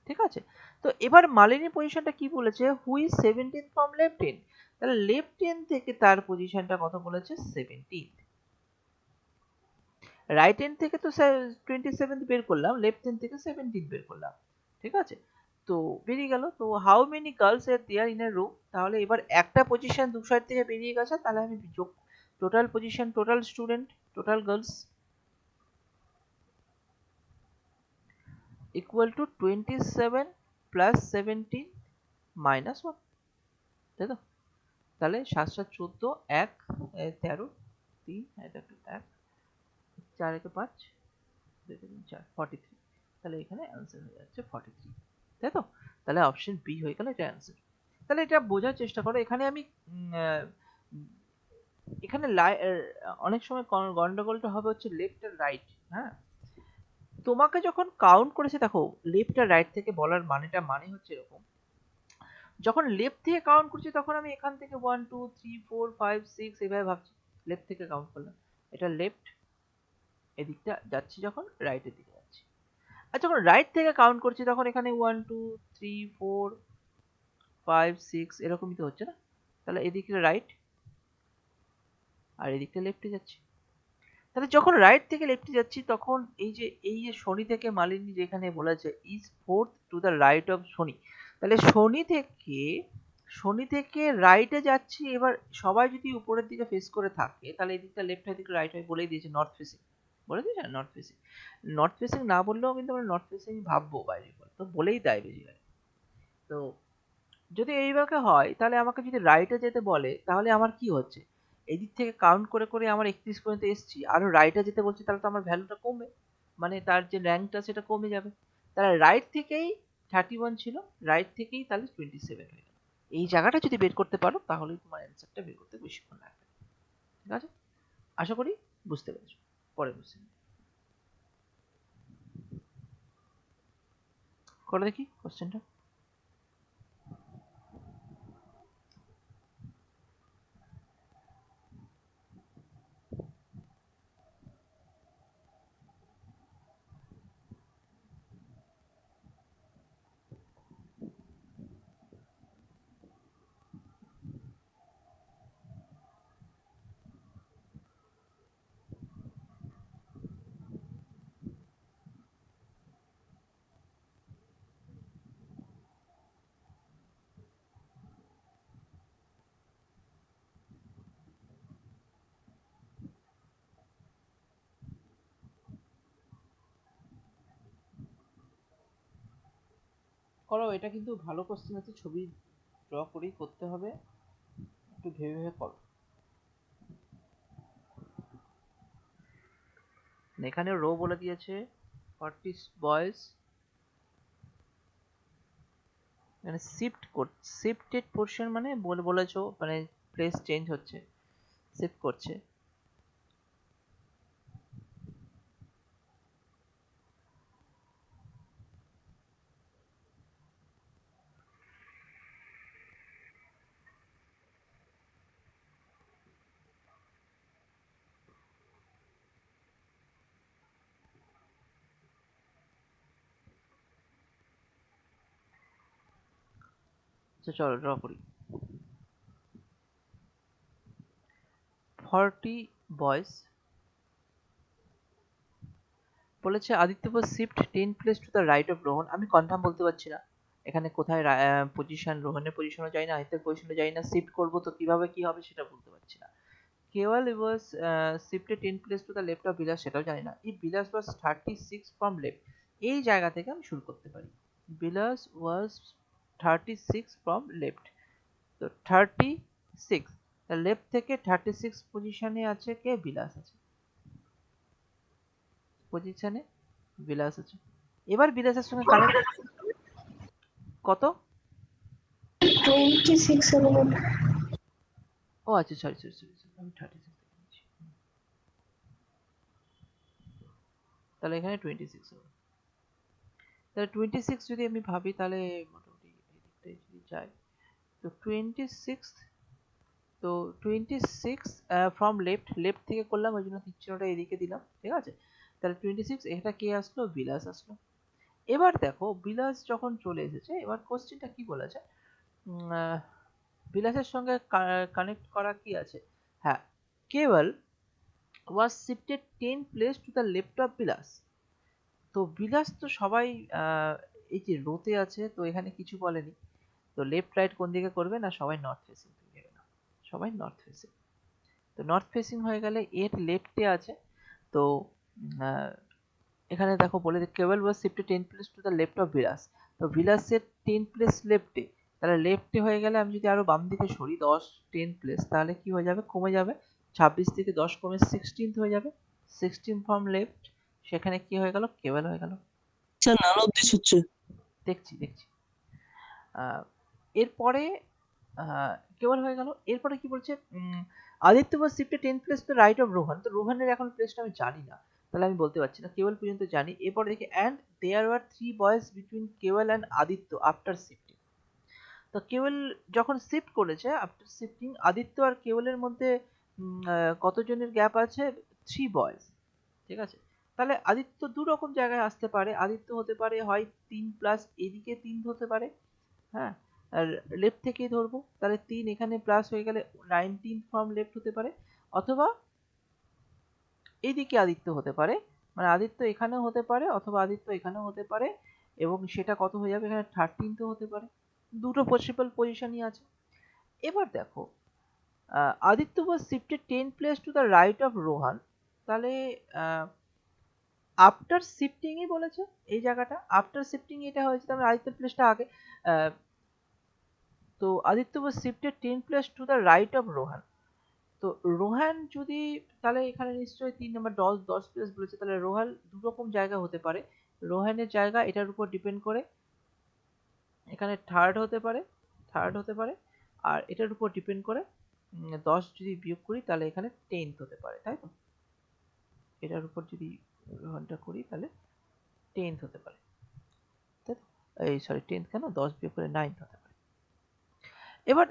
ঠিক আছে, তো এবার মালিনী পজিশনটা কি বলেছে, who is 17th from left end, তাহলে লেফট এন্ড থেকে তার পজিশনটা কত বলেছে 17th, রাইট এন্ড থেকে তো 27th বের করলাম, লেফট এন্ড থেকে 17th বের করলাম। ঠিক আছে, তো বেরিয়ে গেল। তো how many girls are there in a row, তাহলে এবার একটা পজিশন দু সাইড থেকে বেরিয়ে গেছে, তাহলে আমি যোগ total position, total student, total girls equal to 27 plus 17 minus 1, তাই তো? তাহলে 7 7 14, 1 13, 3 এটা 1, 4 একে 5, 2 3 4, 43, তাহলে এখানে অ্যান্সার হয়ে যাচ্ছে 43, তাই তো? তাহলে অপশন বি হয়ে গেল এটা অ্যান্সার। তাহলে এটা বোঝার চেষ্টা করো, এখানে আমি এখানে অনেক সময় গন্ডগোলটা হবে হচ্ছে লেফট আর রাইট। হ্যাঁ, তোমাকে যখন কাউন্ট করেছে, দেখো লেফট আর রাইট থেকে বলার মানে হচ্ছে এরকম, যখন লেফট থেকে কাউন্ট করছি তখন আমি এখান থেকে 1 2 3 4 5 6 এভাবে ভাবছি, লেফট থেকে কাউন্ট করলাম, এটা লেফট, এদিকটা যাচ্ছি যখন রাইটের দিকে যাচ্ছি। আর যখন রাইট থেকে কাউন্ট করছি তখন এখানে 1 2 3 4 5 6 এরকমই তো হচ্ছে না, তাহলে এদিকে রাইট আর এদিকটা লেফটে যাচ্ছি। তাহলে যখন রাইট থেকে লেফটে যাচ্ছি তখন এই যে শনি থেকে মালিনী যেখানে বলেছে is 4th to the right of Shani, তো তাহলে শনি থেকে রাইটে যাচ্ছি। এবার সবাই যদি উপরের দিকে ফেস করে থাকে তাহলে এই দিকটা লেফট হয়, দিকে রাইট হয়, বলেই দিয়েছে নর্থ ফেসিং, বলে দিয়েছে নর্থ ফেসিং। নর্থ ফেসিং না বললেও কিন্তু আমরা নর্থ ফেসিং ভাববো বাইরে, তো বলেই দেয় বেশিরভাগ। তো যদি এইভাবে হয় তাহলে আমাকে যদি রাইটে যেতে বলে তাহলে আমার কি হচ্ছে, এদিক থেকে কাউন্ট করে করে আমার 31 পর্যন্ত এসেছি, আরো রাইটে যেতে বলছি, তাহলে তো আমার ভ্যালুটা কমবে, মানে তার যে র্যাঙ্কটা সেটা কমে যাবে। তাহলে রাইট থেকেই 31 ছিল, রাইট থেকেই তাহলে 27 হয়ে গেল। এই জায়গাটা যদি বের করতে পারো তাহলেই তোমার অ্যান্সারটা বের করতে বেশিক্ষণ লাগবে। ঠিক আছে, আশা করি বুঝতে পেরেছো। পরে বুঝতে করে দেখি কোশ্চেনটা। করো, এটা কিন্তু ভালো কোশ্চেন আছে, ছবি ড্র করেই করতে হবে, একটু ভেবে ভেবে করো। এখানে রো বলে দিয়েছে 40 বয়েজ, মানে শিফটেড পোরশন, মানে বলেছো মানে প্লেস চেঞ্জ হচ্ছে, শিফট করছে। আচ্ছা চলো ড্র করি। 40 বয়েজ বলেছে Aditya was shift 10 place to the right of Rohan. আমি কনফার্ম বলতে পারছি না এখানে কোথায় পজিশন, রোহনের পজিশনও যাই না, আদিত্যের পজিশনও যাই না, শিফট করবো তো কিভাবে কি হবে সেটা বলতে পারছি না। কেওয়াল was shifted 10 place to the left of বিলাস, সেটাও জানি না। if Vilas was 36 from left, এই জায়গা থেকে আমি শুরু করতে পারি। বিলাস was 36 from left, তো 36 লেফট থেকে 36 পজিশনে আছে কে, বিলাস আছে, পজিশনে বিলাস আছে। এবার বিলাসের সঙ্গে কানেক্ট কত, 26 এরকম। ও আচ্ছা সরি সরি সরি সরি, আমি 36 লিখেছি। তাহলে এখানে 26 হবে। তাহলে 26 যদি আমি ভাবি তাহলে মোটামুটি এই দিকটাই যদি যাই, তো 26, তো 26 ফ্রম লেফট থেকে করলাম, ওই জন্য তীর চিহ্নটা এদিকে দিলাম, ঠিক আছে। তাহলে 26 এটা কে আসলো, বিলাস আসলো। এবার দেখো বিলাস যখন চলে এসেছে, এবার কোশ্চেনটা কি বলেছে, বিলাসের সঙ্গে কানেক্ট করা কি আছে, হ্যাঁ, কেবল was shifted 10 place to the left of বিলাস। তো বিলাস তো সবাই এই যে রোতে আছে, তো এখানে কিছু বলেনি, তো লেফট রাইট কোন দিকে করবে না, সবাই নর্থ ফেসিং, সবাই নর্থ ফেসিং। তো নর্থ ফেসিং হয়ে গেলে এর লেফটে আছে, তো আহ, এখানে দেখো বলে কেবল was shifted 10 place to the left of বিলাস, তো বিলাসের 10 প্লেস লেফটে, তাহলে লেফটে হয়ে গেলে আমি যদি আরো বাম দিকে সরি 10 প্লেস, তাহলে কি হয়ে যাবে, কমে যাবে, 26 থেকে 10 কমে 16 হয়ে যাবে, 16 ফ্রম লেফট, সেখানে কি হয়ে গেল, কেবল হয়ে গেল। স্যার নান অফ দিস হচ্ছে। দেখছি দেখছি। এরপরে কেবল হয়ে গেল, এরপরে কি বলছে, Aditya was shifted 10 place to the right of Rohan, তো রোহনের এখন প্লেসটা আমি জানি না, তাহলে আমি বলতে পারছি না, কেবল পর্যন্ত জানি। এরপরে দেখি and there were 3 boys between cable and Aditya after shifting, তো কেবল যখন শিফট করেছে আফটার শিফটিং, আদিত্য আর কেবলের মধ্যে কতজনের গ্যাপ আছে, 3 বয়েজ, ঠিক আছে। তাহলে আদিত্য দু রকম জায়গায় আসতে পারে, আদিত্য হতে পারে হয় 3 প্লাস এদিকে 3 হতে পারে, হ্যাঁ, আর লেফট থেকেই ধরবো, তাহলে 3 এখানে প্লাস হয়ে গেলে 19 ফ্রম লেফট হতে পারে, অথবা এইদিকে আদিত্য হতে পারে, মানে আদিত্য এখানেও হতে পারে অথবা আদিত্য এখানেও হতে পারে, এবং সেটা কত হয়ে যাবে, এখানে 13 তো হতে পারে, দুটো পসিবল পজিশনই আছে। এবার দেখো Aditya was shifted 10 place to the right of Rohan, তাহলে আফটার শিফটিংই বলেছে এই জায়গাটা, আফটার শিফটিং এটা হয়েছে, তার মানে আদিত্যের প্লেসটা আগে। আহ, তো Aditya was shifted 10 place to the right of Rohan. তো রোহান যদি, তাহলে এখানে নিশ্চয়ই 3 নম্বর 10 প্লেস বলেছে, তাহলে রোহান দু রকম জায়গা হতে পারে। রোহানের জায়গা এটার উপর ডিপেন্ড করে, এখানে থার্ড হতে পারে, আর এটার উপর ডিপেন্ড করে 10 যদি বিয়োগ করি তাহলে এখানে 10th হতে পারে, তাই তো? এটার উপর যদি রোহানটা করি তাহলে 10th হতে পারে, তাই তো? এই সরি 10th কেন, 10 বিয়োগ করে 9th হতে পারে। এবার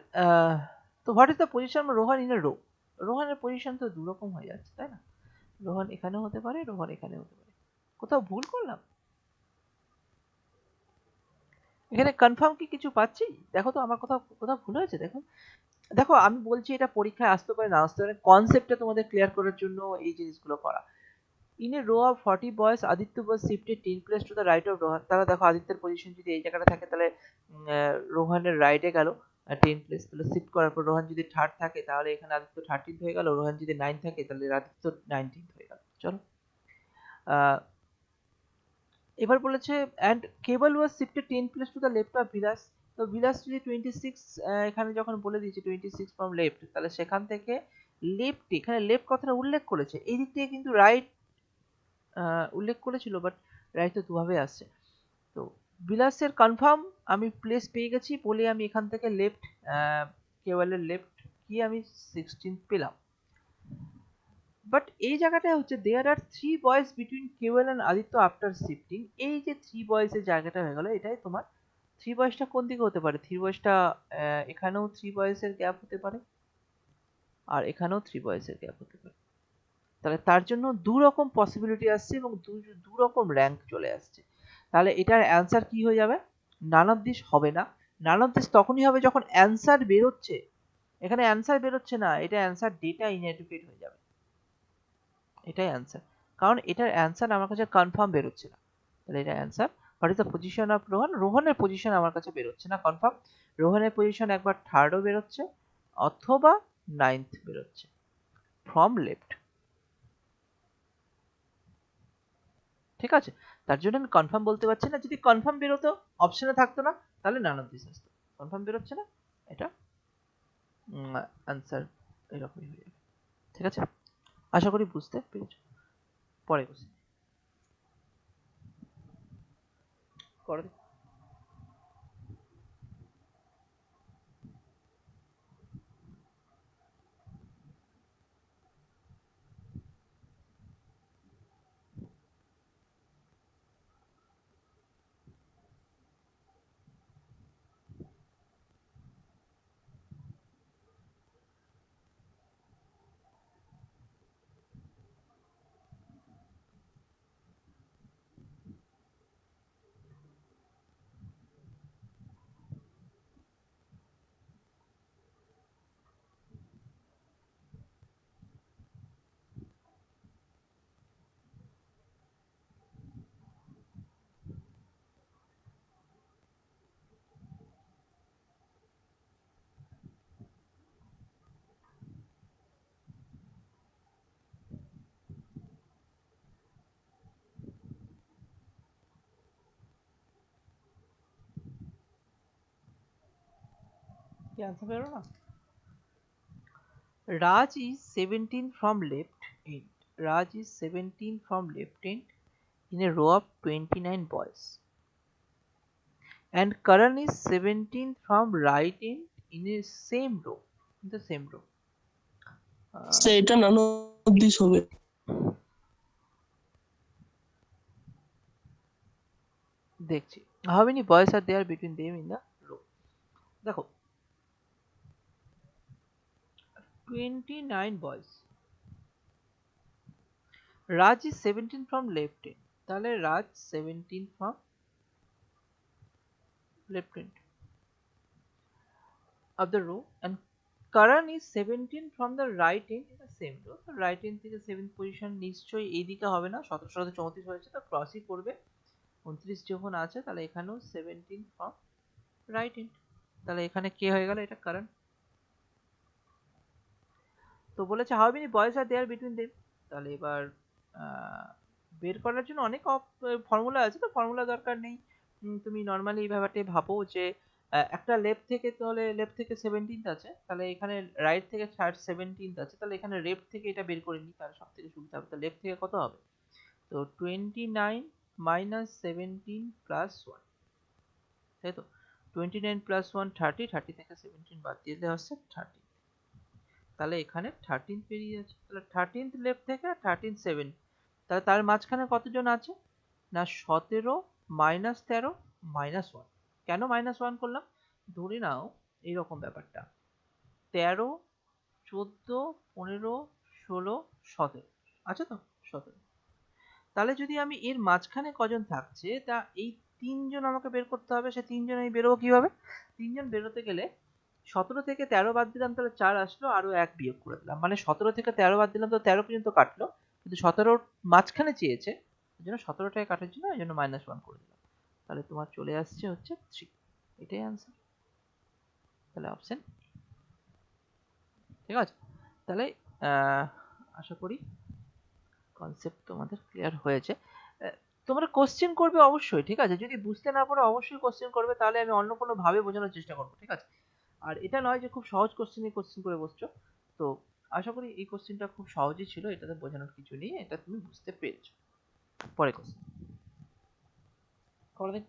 তো what is the position Rohan in a row? রোহানের পজিশন তো দু রকম হয়ে যাচ্ছে, তাই না? রোহান এখানেও হতে পারে, রোহান এখানেও হতে পারে। কোথাও ভুল করলাম? এখানে কনফার্ম কি কিছু পাচ্ছি? দেখো তো আমার কোথাও ভুল হয়েছে, দেখো। দেখো আমি বলছি এটা পরীক্ষায় আসতে পারে না আসতে পারে, কনসেপ্টটা তোমাদের ক্লিয়ার করার জন্য এই জিনিসগুলো করা। In a row of 40 boys Aditya was shifted 10 place to the right of Rohan. তাহলে দেখো আদিত্যের পজিশন যদি এই জায়গাটা থাকে তাহলে রোহানের রাইটে গেল 10 প্লেস, তাহলে শিফট করার পর রোহান যদি 3rd থাকে তাহলে এখানে আদিত্য 13th হয়ে গেল, রোহান যদি 9 থাকে তাহলে আদিত্য 19th হয়ে গেল। চলো এবার বলেছে and cable was shifted 10 place to the left of বিলাস। তো বিলাস যদি 26 এখানে যখন বলে দিয়েছে 26 ফ্রম লেফট, তাহলে সেখান থেকে লেফট, এখানে লেফট কথাটা উল্লেখ করেছে, এই দিক থেকে কিন্তু রাইট উল্লেখ করেছিল, বাট রাইট তো দুভাবে আসছে। তো বিলাসের কনফার্ম আমি প্লেস পেয়ে গেছি বলে আমি এখান থেকে লেফট, কেবলের লেফট কি আমি 16 পেলাম। বাট এই জায়গাটা হচ্ছে there are 3 boys between Kewal and Aditya after shifting. এই যে 3 বয়েজ এর জায়গাটা হয়ে গেল, এটাই তোমার 3 বয়েজটা কোন দিকে হতে পারে? 3 বয়েজটা এখানেও 3 বয়েজ এর গ্যাপ হতে পারে, আর এখানেও 3 বয়েজ এর গ্যাপ হতে পারে। তাহলে তার জন্য দু রকম পসিবিলিটি আসছে এবং দু রকম র্যাঙ্ক চলে আসছে। তাহলে এটার অ্যান্সার কি হয়ে যাবে? নান অফ দিস হবে না। নান অফ দিস তখনই হবে যখন অ্যান্সার বেরোচ্ছে, এখানে অ্যান্সার বেরোচ্ছে না, এটা অ্যান্সার ডেটা ইনঅ্যাডিকুয়েট হয়ে যাবে, এটাই অ্যান্সার। কারণ এটার অ্যান্সার আমার কাছে কনফার্ম বেরোচ্ছে না, তাহলে এটা answer. What is the position of Rohan? রোহনের পজিশন আমার কাছে বেরোচ্ছে না কনফার্ম। রোহনের পজিশন একবার 3rdও বেরোচ্ছে অথবা 9th বেরোচ্ছে ফ্রম লেফট, ঠিক আছে? তার জন্য আমি কনফার্ম বলতে পারছি না। যদি কনফার্ম বেরোতো, অপশনে থাকতো না, তাহলে নান অফ দিস আসতো। কনফার্ম বেরোচ্ছে না, এটা অ্যান্সার এরকমই হয়ে যাবে, ঠিক আছে? আশা করি বুঝতে পেরেছো। পরে কোশ্চেন করো। কি অ্যান্সার বেরো না? Raj is 17 from left end. Raj is 17 from left end in a row of 29 boys. And Karan is 17 from right end in a same row. In the same row. Sir এটা none of this হবে। দেখছি how many boys are there between them in the row. দেখো 29 boys. Raj is 17 from left end. তাহলে Raj 17 from left end of the row and Karan is 17 from the right end in the same row. তো right end থেকে 7th position নিশ্চয়ই এই দিকে হবে না, 17 34 হয়েছে তো ক্রসই করবে। 29 যখন আছে তাহলে এখানেও 17 from right end। তাহলে এখানে কে হয়ে গেল, এটা কারেন্ট। তো বলেছে how many boys are there between them. তাহলে এবার বের করার জন্য অনেক ফর্মুলা আছে, তো ফর্মুলা দরকার নেই। তুমি নর্মালি এই ব্যাপারটাই ভাবো যে একটা লেফট থেকে, তাহলে লেফট থেকে 17th আছে, তাহলে এখানে রাইট থেকে 17th আছে, তাহলে এখানে লেফট থেকে এটা বের করে নিই, তাহলে সব থেকে সুবিধা হবে। তো লেফট থেকে কত হবে, তো 29 মাইনাস 17 প্লাস 1, তাই তো। 29 প্লাস 1 30, 30 থেকে 17 বাদ দিলে হচ্ছে 30। তাহলে এখানে 13 পেরিয়ে যাচ্ছে, তাহলে 13th লেফট থেকে 13 7, তাহলে তার মাঝখানে কতজন আছে না 17 মাইনাস 13 মাইনাস 1। কেন মাইনাস 1 করলাম, ধরে নাও এইরকম ব্যাপারটা 13 14 15 16 17 আছে তো 17। তাহলে যদি আমি এর মাঝখানে কজন থাকছে, তা এই তিনজন আমাকে বের করতে হবে। সে তিনজন আমি বেরোবো কিভাবে, তিনজন বেরোতে গেলে 17 থেকে 13 বাদ দিলাম, তাহলে 4 আসলো, আরো 1 বিয়োগ করে দিলাম, মানে 17 থেকে 13 বাদ দিলাম তো 13 পর্যন্ত কাটলো, কিন্তু 17 মাঝখানে চেয়েছে, এই জন্য 17টাই কাটার জন্য এই জন্য -1 করে দিলাম। তাহলে তোমার চলে আসছে হচ্ছে 3, এটাই আনসার। তাহলে অপশন, ঠিক আছে। তাহলে আশা করি কনসেপ্ট তোমাদের ক্লিয়ার হয়েছে। তোমরা কোশ্চেন করবে অবশ্যই, ঠিক আছে, যদি বুঝতে না পারো অবশ্যই কোশ্চেন করবে, তাহলে আমি অন্য কোনো ভাবে বোঝানোর চেষ্টা করবো, ঠিক আছে। আর এটা নয় যে খুব সহজ কোশ্চেন করে বসছো। তো আশা করি এই কোশ্চেনটা খুব সহজই ছিল, এটাতে বোঝানোর কিছু নেই, এটা তুমি বুঝতে পেরেছো। পরে কোশ্চেন করে দিন।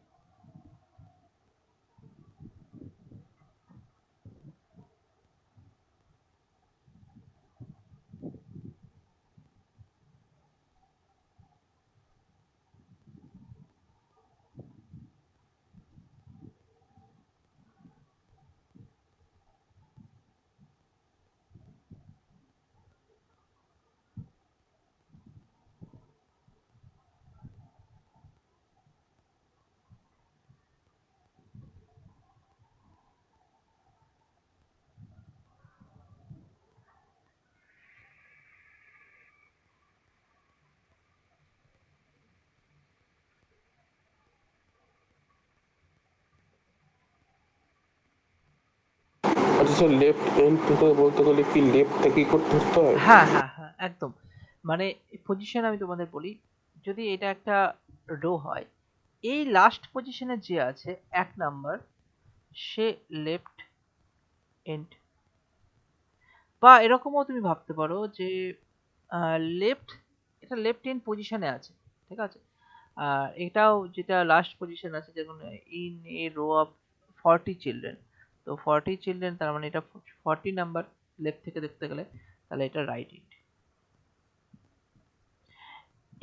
আচ্ছা স্যার, লেফট এন্ড থেকে বলতে গেলে কি লেফট থেকেই করতে হয়? হ্যাঁ হ্যাঁ হ্যাঁ একদম। মানে পজিশন আমি তোমাদের বলি, যদি এটা একটা রো হয়, এই লাস্ট পজিশনে যে আছে 1 নাম্বার, সে লেফট এন্ড, বা এরকমও তুমি ভাবতে পারো যে লেফট, এটা লেফট এন্ড পজিশনে আছে, ঠিক আছে। আর এটাও যেটা লাস্ট পজিশন আছে, যেমন in a row of 40 children, তো 40 চিলড্রেন তার মানে এটা 40 নাম্বার লেফট থেকে দেখতে গেলে, তাহলে এটা রাইট এন্ড।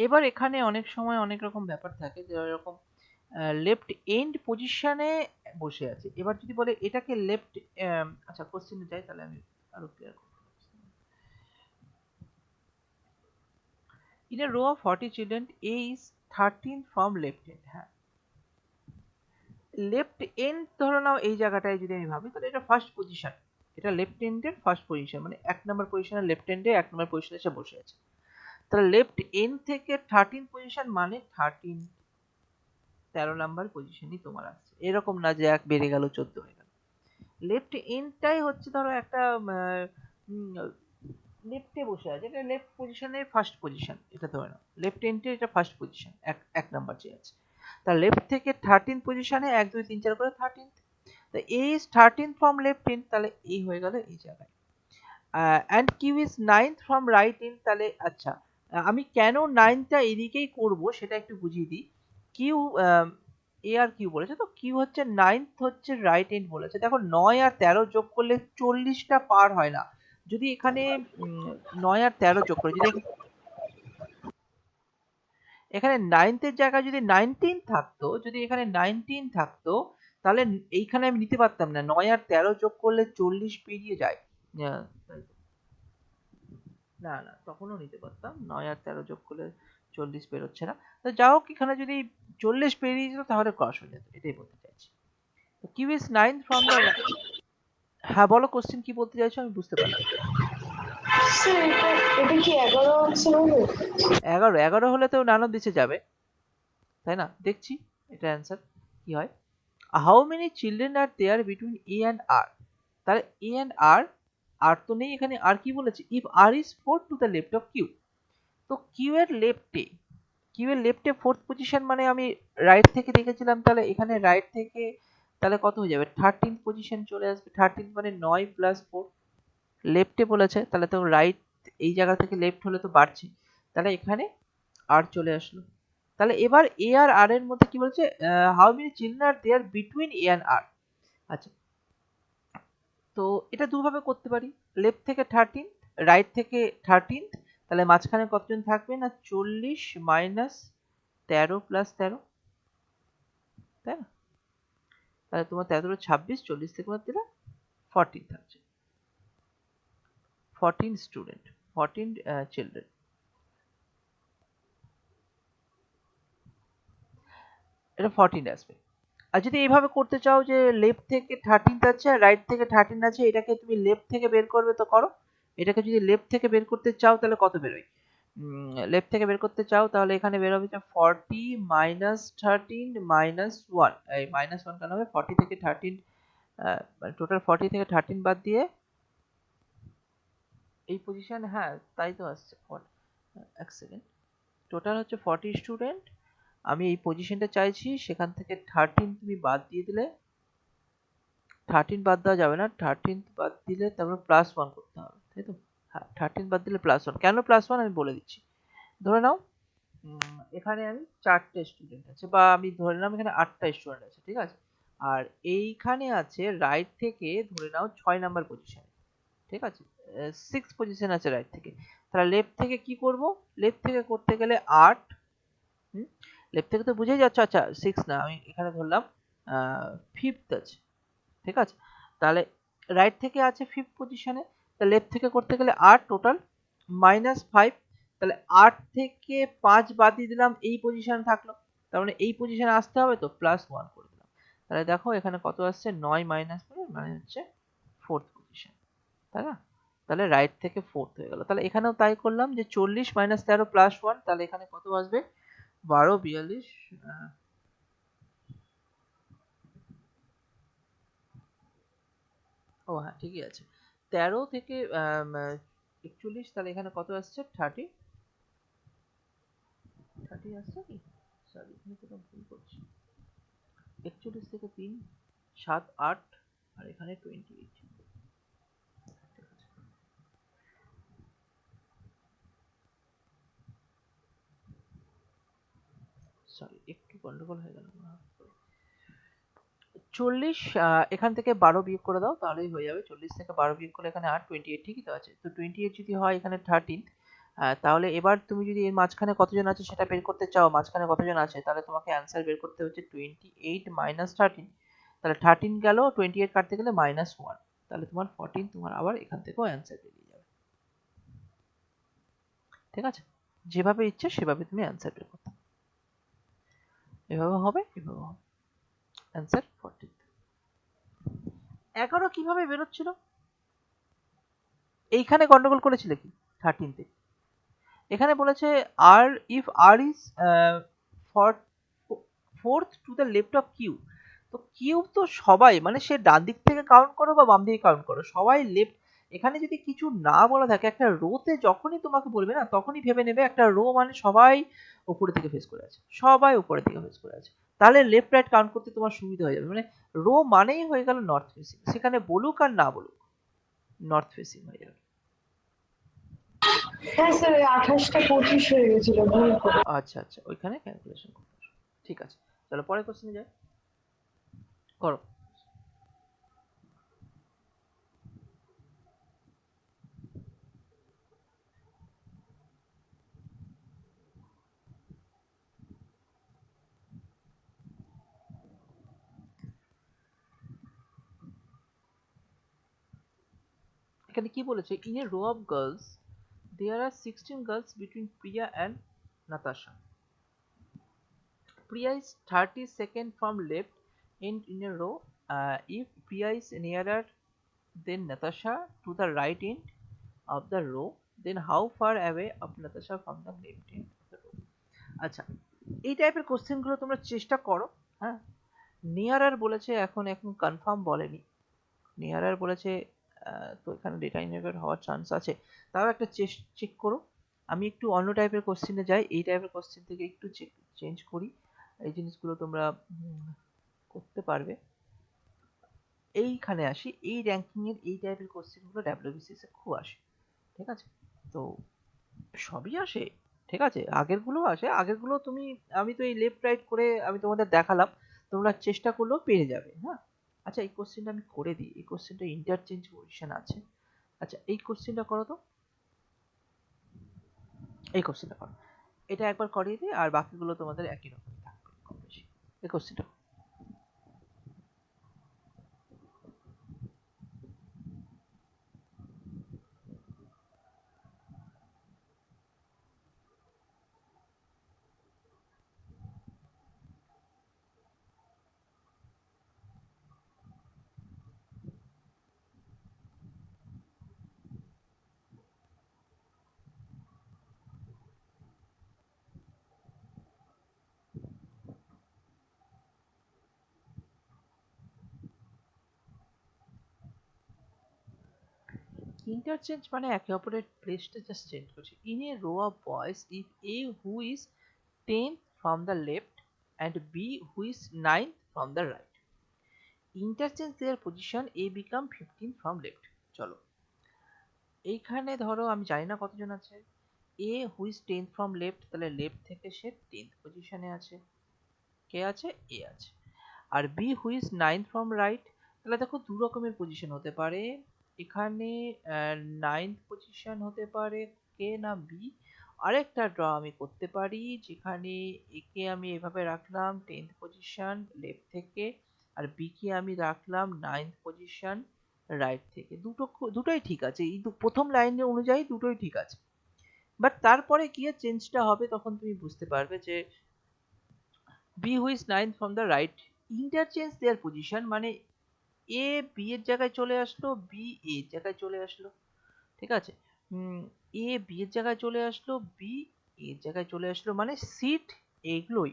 এবার এখানে অনেক সময় অনেক রকম ব্যাপার থাকে, যে এরকম লেফট এন্ড পজিশনে বসে আছে। এবার যদি বলে এটাকে লেফট, আচ্ছা কোশ্চেনে যাই, তাহলে আমি আরো ক্লিয়ার করব। In a row of 40 children, A is 13 from left end. হ্যাঁ, লেফট এন্ড ধরো নাও এই জায়গাটায় যদি আমি ভাবি, তাহলে এটা ফার্স্ট পজিশন, এটা লেফট এন্ডের ফার্স্ট পজিশন, মানে 1 নাম্বার পজিশনের লেফট এন্ডে 1 নাম্বার পজিশনে এসে বসে আছে। তাহলে লেফট এন্ড থেকে 13 পজিশন মানে 13 নাম্বার পজিশনই তোমার আসছে, এরকম না যে এক বেড়ে গেল 14 হয়ে গেল। লেফট এন্ডটাই হচ্ছে ধরো একটা লেফটে বসে আছে, এটা লেফট পজিশনের ফার্স্ট পজিশন, এটা ধরে নাও লেফট এন্ডের এটা ফার্স্ট পজিশন, এক নাম্বার যে আছে। তা লেফট থেকে 13 পজিশনে 1 2 3 4 করে 13, তো A is 13 from left end, তাহলে এই হয়ে গেল এই জায়গায়। and Q is 9th from right end, তাহলে আচ্ছা আমি কেন 9টা এদিকেই করব সেটা একটু বুঝিয়ে দিই। Q A আর Q বলেছে, তো Q হচ্ছে 9th হচ্ছে রাইট এন্ড বলেছে। দেখো 9 আর 13 যোগ করলে 40টা পার হয় না। যদি এখানে 9 আর 13 যোগ করে, যদি এখানে 9th এর জায়গায় যদি 19 থাকতো, যদি এখানে 19 থাকতো, তাহলে এইখানে আমি নিতে পারতাম না, 9 আর 13 যোগ করলে 40 পেরিয়ে যায়। আহ, না না তখনও নিতে পারতাম, 9 আর 13 যোগ করলে 40 বেরোচ্ছে না। তো যা হোক, এখানে যদি 40 পেরিয়ে যেত তাহলে ক্রস হয়ে যেত, এটাই বলতে চাইছি। তো কিউ ইজ 9 ফ্রম দ্য, হ্যাঁ বলো কোশ্চেন কি বলতে চাইছো, আমি বুঝতে পারলাম। স্যার এটা কি 11 অপশন হবে? 11 হলে তো নান অফ দিসে যাবে, তাই না? দেখছি এটা অ্যান্সার কি হয়। How many children are there between A and R. তাহলে এ অ্যান্ড আর, আর তো নেই এখানে, আর কি বলেছে, if R is 4 to the left of Q. তো কিউ এর লেফটে, কিউ এর লেফটে ফোর্থ পজিশন মানে আমি রাইট থেকে দেখেছিলাম, তাহলে এখানে রাইট থেকে তাহলে কত হয়ে যাবে, 13th পজিশন চলে আসবে। 13 মানে 9 প্লাস 4, লেফটে বলেছে তাহলে তো রাইট, এই জায়গা থেকে লেফট হলে তো বাড়ছে, তাহলে এখানে আর চলে আসলো। তাহলে এবার এ আর আর এর মধ্যে কি বলছে, how many children are there between A and R. আচ্ছা, তো এটা দুভাবে করতে পারি, লেফট থেকে 13, রাইট থেকে 13, তাহলে মাঝখানে কতজন থাকবে না, 40 মাইনাস 13 প্লাস 13, তাই না? তাহলে তোমার 13 26, 40 থেকে বাদ দিলে 14 থাকছে, 14 স্টুডেন্ট, 14 চিলড্রেন। এটা 14 আসবে। আর যদি এইভাবে করতে চাও যে লেফট থেকে 13 আছে আর রাইট থেকে 13 আছে, এটাকে তুমি লেফট থেকে বের করবে তো করো। এটাকে যদি লেফট থেকে বের করতে চাও তাহলে কত বেরোয়, লেফট থেকে বের করতে চাও তাহলে এখানে বের হবে যে 40 মাইনাস 13 মাইনাস 1, এই মাইনাস 1 কেন হবে, 40 থেকে 13 মানে টোটাল 40 থেকে 13 বাদ দিয়ে এই পজিশন, হ্যাঁ তাই তো আসছে, এক সেকেন্ড, টোটাল হচ্ছে 40 স্টুডেন্ট, আমি এই পজিশনটা চাইছি, সেখান থেকে 13 তুমি বাদ দিয়ে দিলে, 13 বাদ দেওয়া যাবে না, 13 বাদ দিলে তারপর প্লাস 1 করতে হবে, তাই তো? হ্যাঁ, 13 বাদ দিলে প্লাস 1, কেন প্লাস 1 আমি বলে দিচ্ছি। ধরে নাও এখানে আমি 4টে স্টুডেন্ট আছে, বা আমি ধরে নাও এখানে 8টা স্টুডেন্ট আছে, ঠিক আছে? আর এইখানে আছে রাইট থেকে ধরে নাও 6 নাম্বার পজিশন, ঠিক আছে, 6 পজিশন আছে রাইট থেকে, তাহলে লেফট থেকে কি করব, লেফট থেকে করতে গেলে 8, লেফট থেকে তো বুঝেই যাচ্ছে, আচ্ছা 6 না, আমি এখানে ধরলাম 5th আছে, ঠিক আছে? তাহলে রাইট থেকে আছে 5th পজিশনে, তাহলে লেফট থেকে করতে গেলে 8 টোটাল মাইনাস 5, তাহলে 8 থেকে 5 বাদ দিয়ে দিলাম, এই পজিশনে থাকলো, তার মানে এই পজিশনে আসতে হবে তো প্লাস 1 করে দিলাম, তাহলে দেখো এখানে কত আসছে, 9 মাইনাস 5 মানে হচ্ছে 4th পজিশন, তাই না? তাহলে রাইট থেকে 4th হয়ে গেল। তাহলে এখানেও তাই করলাম যে 40 মাইনাস 13 প্লাস 1, তাহলে এখানে কত আসবে, 12 42, ও হ্যাঁ ঠিকই আছে, 13 থেকে 41, তাহলে এখানে কত আসছে, 30, 30 আসছে কি, সরি এখানে তো ভুল করছি, 41 থেকে 3 7 8, আর এখানে 28, সরি একটু গন্ডগোল হয়ে গেল, 40, এখান থেকে 12 বিয়োগ করে দাও তাহলেই হয়ে যাবে, 40 থেকে 12 বিয়োগ করলে এখানে 8, 28 ঠিকই তো আছে, তো 28 যদি হয় এখানে 13, তাহলে এবার তুমি যদি এর মাঝখানে কতজন আছে সেটা বের করতে চাও, মাঝখানে কতজন আছে, তাহলে তোমাকে অ্যান্সার বের করতে হচ্ছে 28 মাইনাস 13, তাহলে 13 গেল, 28 কাটতে গেলে মাইনাস 1, তাহলে তোমার 14, তোমার আবার এখান থেকেও অ্যান্সার বেরিয়ে যাবে, ঠিক আছে? যেভাবে ইচ্ছে সেভাবে তুমি অ্যান্সার বের করতে, এভাবে হবে, এভাবে হবে, অ্যান্সার 14। 11 কিভাবে বেরোচ্ছিল, এইখানে গন্ডগোল করেছিলে কি, 13 তে এখানে বলেছে আর if R is fourth to the left of Q, তো কিউ তো সবাই, মানে সে ডান দিক থেকে কাউন্ট করো বা বাম দিকে কাউন্ট করো, সবাই লেফট, এখানে যদি কিছু না বলা থাকে, একটা রোতে যখনই তোমাকে বলবে না তখনই ভেবে নেবে একটা রো মানে সবাই উপরের দিকে ফেস করে আছে, সবাই উপরের দিকে ফেস করে আছে, তাহলে লেফট রাইট কাউন্ট করতে তোমার সুবিধা হয়ে যাবে, মানে রো মানেই হয়ে গেল নর্থ ফেসিং, সেখানে বলুক আর না বলুক নর্থ ফেসিং হয়ে যাবে। হ্যাঁ স্যার, ওই 28টা 25 হয়ে গেছিল ভুল করে। আচ্ছা আচ্ছা, ওইখানে ক্যালকুলেশন করতে হবে। ঠিক আছে, চলো পরের কোশ্চেনে যাই, করো। এখানে কি বলেছে, in a row of girls there are 16 girls between Priya and Natasha, Priya is 32nd from left end in a row, if priya is nearer than natasha to the right end of the row, then how far away of natasha from the left end of the row। আচ্ছা, এই টাইপের question গুলো তোমরা চেষ্টা করো, হ্যাঁ, নিয়ারার বলেছে, এখন এখন কনফার্ম বলেনি। নিয়ারার বলেছে তো এখানে ডেটা ইনহেরিটেড হওয়ার চান্স আছে, তাও একটা চেক করো। আমি একটু অন্য টাইপের কোশ্চেনে যাই, এই টাইপের কোশ্চেন থেকে একটু চেঞ্জ করি, এই জিনিসগুলো তোমরা করতে পারবে। এইখানে আসি, এই র্যাঙ্কিং এর এই টাইপের কোশ্চেনগুলো ডাব্লিউবিসিএস এ খুব আসে, ঠিক আছে? তো সবই আসে, ঠিক আছে, আগেরগুলো আসে, আগেরগুলো তুমি, আমি তো এই লেফট রাইট করে আমি তোমাদের দেখালাম, তোমরা চেষ্টা করলেও পেরে যাবে, হ্যাঁ। আচ্ছা, এই কোশ্চেনটা আমি করে দিই, এই কোশ্চেনটা ইন্টারচেঞ্জ পজিশন আছে। আচ্ছা, এই কোশ্চেনটা করো তো, এই কোশ্চেনটা করো, এটা একবার করিয়ে দিই, আর বাকিগুলো তোমাদের একই রকমই থাকবে কম বেশি। এই কোশ্চেনটা ইন্টারচেঞ্জ মানে একে অপরের প্লেসটা জাস্ট চেঞ্জ করছে। In a row of boys, if A who is 10th from the left and B who is 9th from the right interchange their position, A become 15 from left। চলো, এইখানে ধরো আমি জানি না কতজন আছে, A who is 10th from left, তাহলে left থেকে সে 10th পজিশনে আছে, কে আছে? A আছে। আর B who is 9th from right, তাহলে দেখো দু রকমের পজিশন হতে পারে, এখানে 9th পজিশন হতে পারে কে না B। আরেকটা ড্র আমি করতে পারি, যেখানে একে আমি এভাবে রাখলাম 10th পজিশন লেফট থেকে, আর বি কে আমি রাখলাম 9th পজিশন রাইট থেকে। দুটোই ঠিক আছে, এই প্রথম লাইনের অনুযায়ী দুটোই ঠিক আছে। বাট তারপরে গিয়ে চেঞ্জটা হবে, তখন তুমি বুঝতে পারবে যে B who is 9th from the right interchange their position, মানে এ বি এর জায়গায় চলে আসলো, বি এ এর জায়গায় চলে আসলো, ঠিক আছে? এ বি এর জায়গায় চলে আসলো, বি এর জায়গায় চলে আসলো, মানে সিট এগুলোই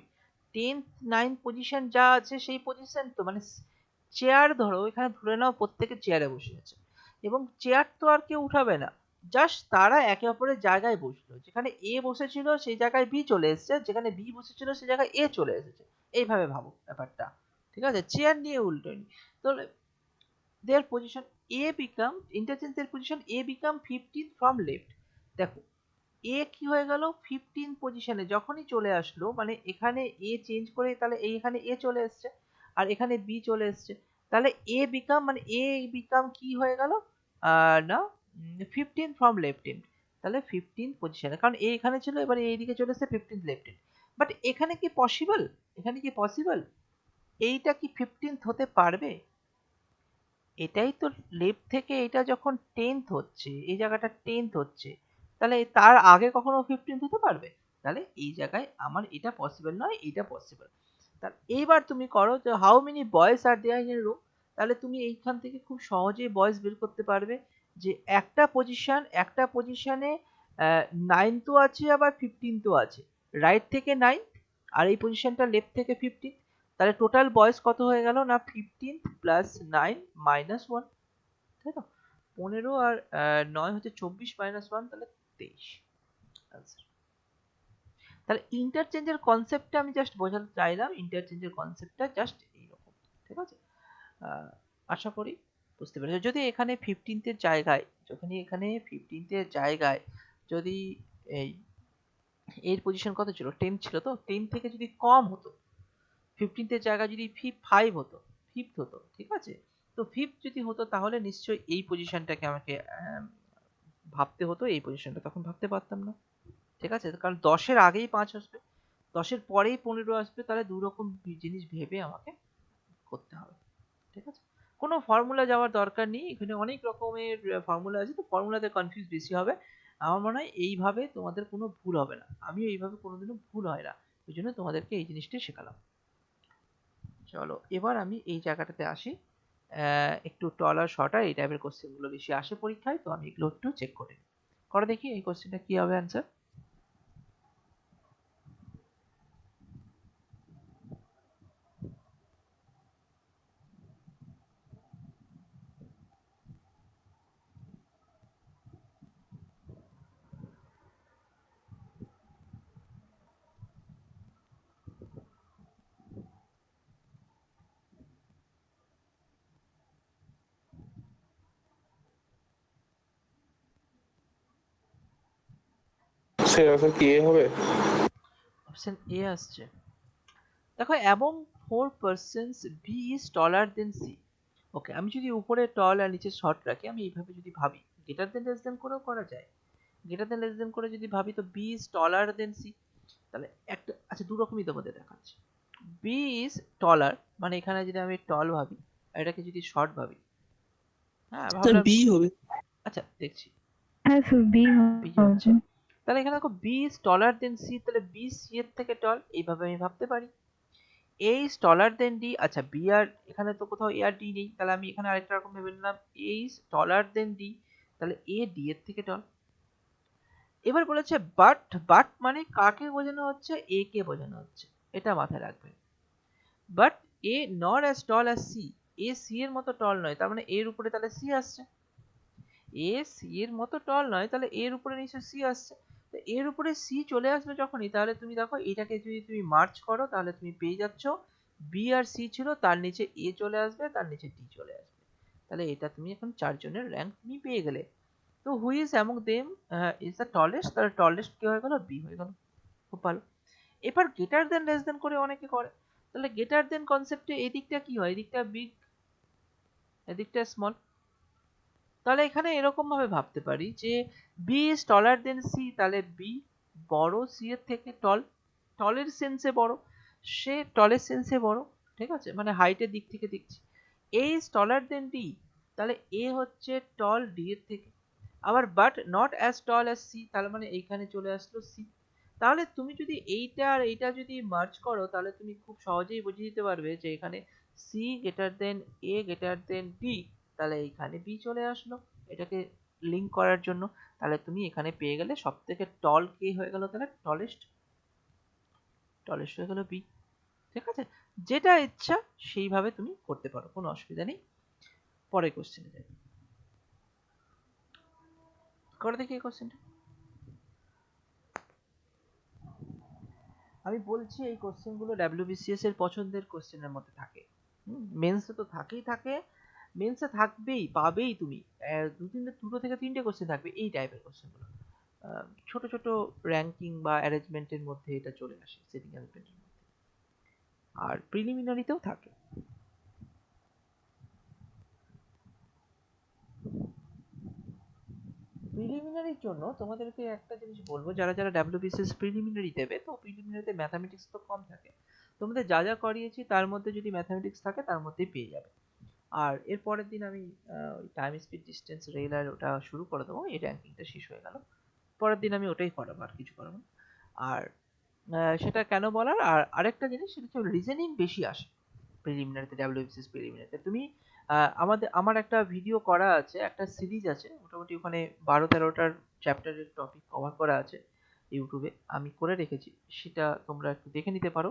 10th 9th পজিশন যা আছে সেই পজিশন, তো মানে চেয়ার ধরো এখানে ধরে নাও প্রত্যেকে চেয়ারে বসে আছে, এবং চেয়ার তো আর কেউ উঠাবে না, জাস্ট তারা একে অপরের জায়গায় বসলো, যেখানে এ বসেছিল সেই জায়গায় বি চলে এসেছে, যেখানে বি বসেছিল সেই জায়গায় এ চলে এসেছে। এইভাবে ভাবো ব্যাপারটা, ঠিক আছে? চেয়ার নিয়ে উল্টো নি। তো their position A become interchange their position, A become 15th from left। দেখো এ কি হয়ে গেল 15 পজিশনে যখনই চলে আসলো, মানে এখানে এ চেঞ্জ করে তাহলে এখানে এ চলে এসছে, আর এখানে বি চলে এসছে, তাহলে এ বিকাম মানে এ বিকাম কি হয়ে গেল না 15 ফ্রম লেফট হ্যান্ড, তাহলে 15 পজিশনে, কারণ এ এখানে ছিল, এবার এইদিকে চলে এসছে 15 লেফট হ্যান্ড। বাট এখানে কি পসিবল, এখানে কি পসিবল এইটা কি 15th হতে পারবে? এটাই তো, লেফট থেকে এটা যখন 10th হচ্ছে, এই জায়গাটা 10th হচ্ছে, তাহলে তার আগে কখনো 15th হতে পারবে? তাহলে এই জায়গায় আমার এটা পসিবল নয়, এটা পসিবল। তা এইবার তুমি করো যে how many boys are there in a row, তাহলে তুমি এইখান থেকে খুব সহজেই বয়েজ বের করতে পারবে, যে একটা পজিশনে 9 তো আছে আবার 15 তো আছে, রাইট থেকে 9 আর এই পজিশনটা লেফট থেকে 15, তাহলে টোটাল বয়স কত হয়ে গেল না 15 প্লাস 9 মাইনাস 1, তাই তো? 15 আর 9 হচ্ছে 24 মাইনাস 1, তাহলে 23 আনসার। তাহলে ইন্টারচেঞ্জের কনসেপ্টটা আমি জাস্ট বোঝাতে চাইলাম, ইন্টারচেঞ্জের কনসেপ্টটা জাস্ট এইরকম, ঠিক আছে? আশা করি বুঝতে পেরেছো। যদি এখানে 15th এর জায়গায়, যখনই এখানে 15th এর জায়গায় যদি এই এর পজিশন কত ছিল 10 ছিল, তো 10 থেকে যদি কম হতো, 15th এর জায়গায় যদি 5 হতো, 5th হতো, ঠিক আছে? তো 5th যদি হতো তাহলে নিশ্চয়ই এই পজিশনটাকে আমাকে ভাবতে হতো, এই পজিশনটা তখন ভাবতে পারতাম না, ঠিক আছে? কারণ 10 এর আগেই 5 আসবে, 10 এর পরেই 15 আসবে, তাহলে দু রকম জিনিস ভেবে আমাকে করতে হবে, ঠিক আছে? কোনো ফর্মুলা যাওয়ার দরকার নেই, এখানে অনেক রকমের ফর্মুলা আছে, তো ফর্মুলাতে কনফিউজ বেশি হবে। আমার মনে হয় এইভাবে তোমাদের কোনো ভুল হবে না, আমিও এইভাবে কোনোদিনও ভুল হয় না, ওই জন্য তোমাদেরকে এই জিনিসটাই শেখালাম। চলো এবার আমি এই জায়গাটাতে আসি, একটু টলার শর্টার এই টাইপের কোশ্চেন গুলো বেশি আসে পরীক্ষায়, তো আমি এগুলো একটু চেক করে নিই। করে দেখি এই কোশ্চেনটা কি হবে অ্যান্সার। স্যার আনসার কি এ হবে? অপশন এ আসছে। দেখো among 4 persons B is taller than C. Okay, আমি যদি উপরে টল আর নিচে শর্ট রাখি, আমি এইভাবে যদি ভাবি, গ্রেটার দেন লেস দেন করেও করা যায়। গ্রেটার দেন লেস দেন করে যদি ভাবি তো B is taller than C. তাহলে একটা আচ্ছা, দু রকমই তোমাদের দেখাচ্ছি। বি ইজ টলার, মানে এখানে যদি আমি টল ভাবি আর এটাকে যদি শর্ট ভাবি, হ্যাঁ স্যার ভাবলাম, বি হবে। আচ্ছা দেখছি হ্যাঁ স্যার বি বি হবে। হচ্ছে। তাহলে এখানে দেখো B is taller than C, তাহলে বি সি এর থেকে টল, এইভাবে আমি ভাবতে পারি। A is taller than D, আচ্ছা বি আর এখানে তো কোথাও এ আর ডি নেই, তাহলে আমি এখানে আরেকটা রকম ভেবে নিলাম, এ ইজ টলার দেন ডি, তাহলে এ ডি এর থেকে টল। এবার বলেছে বাট, বাট মানে কাকে বোঝানো হচ্ছে, এ কে বোঝানো হচ্ছে, এটা মাথায় রাখবেন। But A not as tall as C, A C এর মতো টল নয়, তার মানে এর উপরে তাহলে সি আসছে। এ সি এর মতো টল নয়, তাহলে এর উপরে নিশ্চয় সি আসছে। তো এর উপরে সি চলে আসবে যখনই, তাহলে তুমি দেখো এটাকে যদি তুমি মার্চ করো তাহলে তুমি পেয়ে যাচ্ছ বি আর সি ছিল, তার নিচে এ চলে আসবে, তার নিচে ডি চলে আসবে। তাহলে এটা তুমি এখন চারজনের র্যাঙ্ক তুমি পেয়ে গেলে। তো who is among them is the tallest, তাহলে টলেস্ট কি হয়ে গেল, বি হয়ে গেল। খুব ভালো। এবার গ্রেটার দেন লেস দেন করে অনেকে করে, তাহলে গ্রেটার দেন কনসেপ্টে এদিকটা কি হয়, এদিকটা বিগ এদিকটা স্মল। তাহলে এখানে এরকম ভাবে ভাবতে পারি যে B is taller than C, তাহলে বি বড় সি এর থেকে, টল, টলের সেন্সে বড়, সে টলের সেন্সে বড়, ঠিক আছে, মানে হাইটের দিক থেকে দেখছি। এ ইজ টলার দেন ডি, তাহলে এ হচ্ছে টল ডি এর থেকে। আবার but not as tall as C, তাহলে মানে এইখানে চলে আসলো সি। তাহলে তুমি যদি এইটা আর এইটা যদি মার্চ করো তাহলে তুমি খুব সহজেই বুঝিয়ে দিতে পারবে যে এখানে C greater than A greater than D, তাহলে এইখানে বি চলে আসলো এটাকে লিংক করার জন্য। তাহলে তুমি এখানে পেয়ে গেলে সব থেকে টল কে হয়ে গেল, তাহলে টলেস্ট, টলেস্ট হয়ে গেল বি। ঠিক আছে, যেটা ইচ্ছা সেইভাবে তুমি করতে পারো, কোনো অসুবিধা নেই। পরের কোশ্চেনে যাই, করে দেখি এই কোশ্চেনটা। আমি বলছি এই কোশ্চেনগুলো ডাব্লিউবিসিএস এর পছন্দের কোশ্চেনের মধ্যে থাকে। মেন্সে তো থাকেই থাকে, মেন্সে থাকবেই, পাবেই তুমি দুটো থেকে তিনটে কোশ্চেন থাকবে এই টাইপের কোশ্চেনগুলো। ছোট ছোট র্যাঙ্কিং বা অ্যারেঞ্জমেন্টের মধ্যে এটা চলে আসে, সেটিং অ্যারেঞ্জমেন্টের মধ্যে, আর প্রিলিমিনারিতেও থাকে। প্রিলিমিনারির জন্য তোমাদেরকে একটা জিনিস বলবো, যারা যারা ডাব্লিউবিসিএস প্রিলিমিনারি দেবে, তো প্রিলিমিনারিতে ম্যাথামেটিক্স তো কম থাকে, তোমাদের যা যা করিয়েছি তার মধ্যে যদি ম্যাথামেটিক্স থাকে তার মধ্যেই পেয়ে যাবে। আর এর পরের দিন আমি ওই টাইম স্পিড ডিস্টেন্স রেল আর ওটা শুরু করে দেবো, এই র্যাঙ্কিংটা শেষ হয়ে গেল, পরের দিন আমি ওটাই করাবো, আর কিছু করাবো না। আর সেটা কেন বলার, আর আরেকটা জিনিস সেটা হচ্ছে রিজনিং বেশি আসে প্রিলিমিনারিতে, ডাব্লিউবিসিএস প্রিলিমিনারিতে। তুমি আমার একটা ভিডিও করা আছে, একটা সিরিজ আছে মোটামুটি, ওখানে 12-13টার চ্যাপ্টারের টপিক কভার করা আছে ইউটিউবে, আমি করে রেখেছি, সেটা তোমরা একটু দেখে নিতে পারো।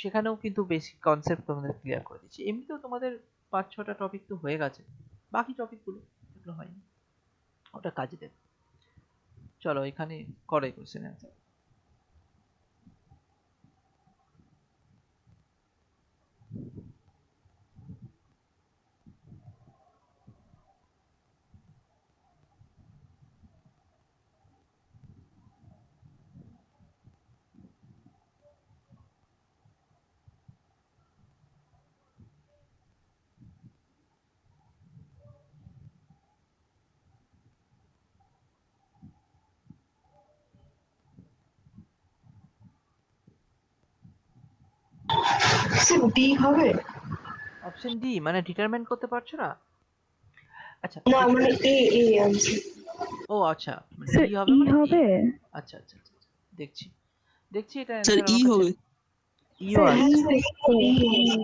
সেখানেও কিন্তু বেসিক কনসেপ্ট তোমাদের ক্লিয়ার করে দিচ্ছি। এমনিতেও তোমাদের 5-6টা টপিক তো হয়ে গেছে, বাকি টপিকগুলো এগুলো হয়নি, ওটা কাজে দেবে। চলো এখানে করে কোশ্চেন অ্যান্সার। স্যার ডি হবে? অপশন ডি মানে ডিটারমাইন করতে পারছো না? আচ্ছা না মানে এ, এ আছে। ও আচ্ছা, স্যার ডি হবে ই মানে এ। হবে। আচ্ছা আচ্ছা আচ্ছা আচ্ছা, দেখছি দেখছি এটা স্যার অ্যান্সার ই আমার কাছে হবে। ইও স্যার হ্যাঁ আসছে। স্যার ই হবে।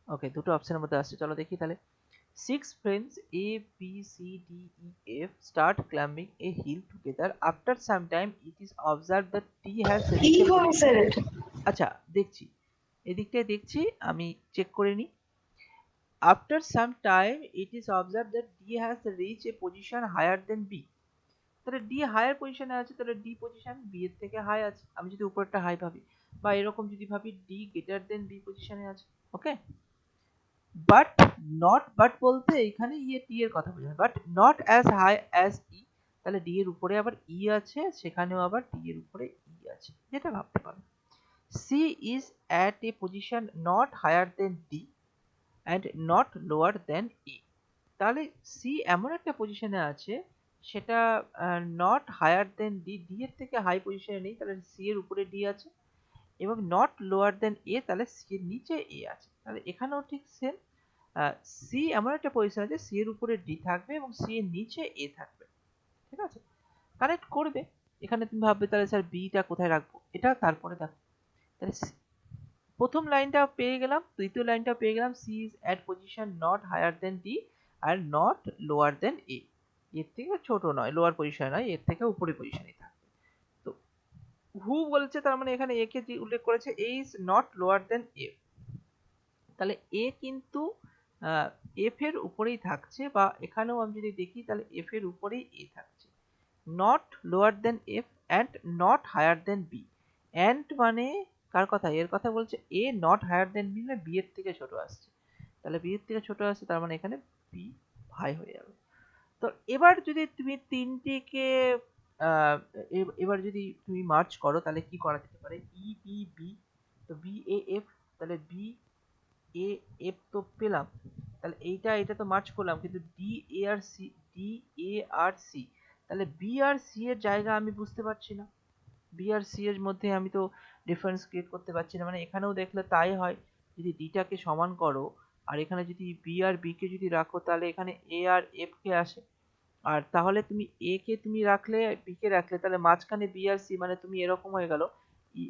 ওকে, দুটো অপশনের মধ্যে আসছে, চলো দেখি তাহলে। 6 friends A B C D E F start climbing a hill together. After some time, it is observed that D has E reached a হবে স্যার এটা। আচ্ছা দেখছি, এদিকটায় দেখছি, আমি চেক করে নিই। After some time, it is observed that D has reached a position higher than B. তাহলে ডি হায়ার পজিশনে আছে, তাহলে ডি পজিশন বি এর থেকে হাই আছে, আমি যদি উপরটা হাই ভাবি, বা এরকম যদি ভাবি ডি গ্রেটার দেন বি পজিশনে আছে। ওকে, বাট নট, বাট বলতে এখানে ইয়ে টি এর কথা বোঝায়, but not as high as E, তাহলে ডি এর উপরে আবার ই আছে, সেখানেও আবার ডি এর উপরে ই আছে, যেটা ভাবতে পারো। C is at a position not higher than D and not lower than E. তাহলে সি এমন একটা পজিশনে আছে সেটা not higher than D, D এর থেকে হাই পজিশনে নেই, তাহলে সি এর উপরে ডি আছে, এবং নট লোয়ার দেন এ, তাহলে সি এর নিচে এ আছে। তাহলে এখানেও ঠিক সেম, সি এমন একটা পজিশন আছে সি এর উপরে ডি থাকবে এবং সি এর নিচে এ থাকবে, ঠিক আছে। কানেক্ট করবে। এখানে তুমি ভাববে তাহলে স্যার বিটা কোথায় রাখবো, এটা তারপরে দেখো। তাহলে প্রথম লাইনটা পেয়ে গেলাম, দ্বিতীয় লাইনটা পেয়ে গেলাম, C is at position not higher than D আর নট লোয়ার দেন এ, এর থেকে ছোট নয়, লোয়ার পজিশন নয়, এর থেকে উপরে পজিশনে থাকবে। তো হু বলছে, তার মানে এখানে এ কে যে উল্লেখ করেছে, A is not lower than F, তাহলে এ কিন্তু এফ এর উপরেই থাকছে, বা এখানেও আমি যদি দেখি তাহলে এফ এর উপরেই এ থাকছে, not lower than F and not higher than B. And মানে কার কথা, এর কথা বলছে, A not higher than B মানে বি এর থেকে ছোট আসছে, তাহলে বি এর থেকে ছোট আসছে, তার মানে এখানে বি হাই হয়ে যাবে। তো এবার যদি তুমি তিনটিকে আহ, এবার যদি তুমি মার্চ করো তাহলে কি করা যেতে পারে, ই বি বি, তো বি এ এফ, তাহলে বি এ এফ তো পেলাম, তাহলে এটা তো মার্চ করলাম, কিন্তু ডি এ আর সি, ডি এ আর সি, তাহলে বি আর সি এর জায়গা আমি বুঝতে পারছি না, বি আর সি এর মধ্যে আমি তো ডিফারেন্স ক্রিয়েট করতে পারছি না, মানে এখানেও দেখলে তাই হয়, যদি ডিটাকে সমান করো আর এখানে যদি বি আর বি কে যদি রাখো তাহলে এখানে এ আর এফ কে আসে, আর তাহলে তুমি এ কে তুমি রাখলে বি কে রাখলে, তাহলে মাঝখানে বি আর সি, মানে তুমি এরকম হয়ে গেল, E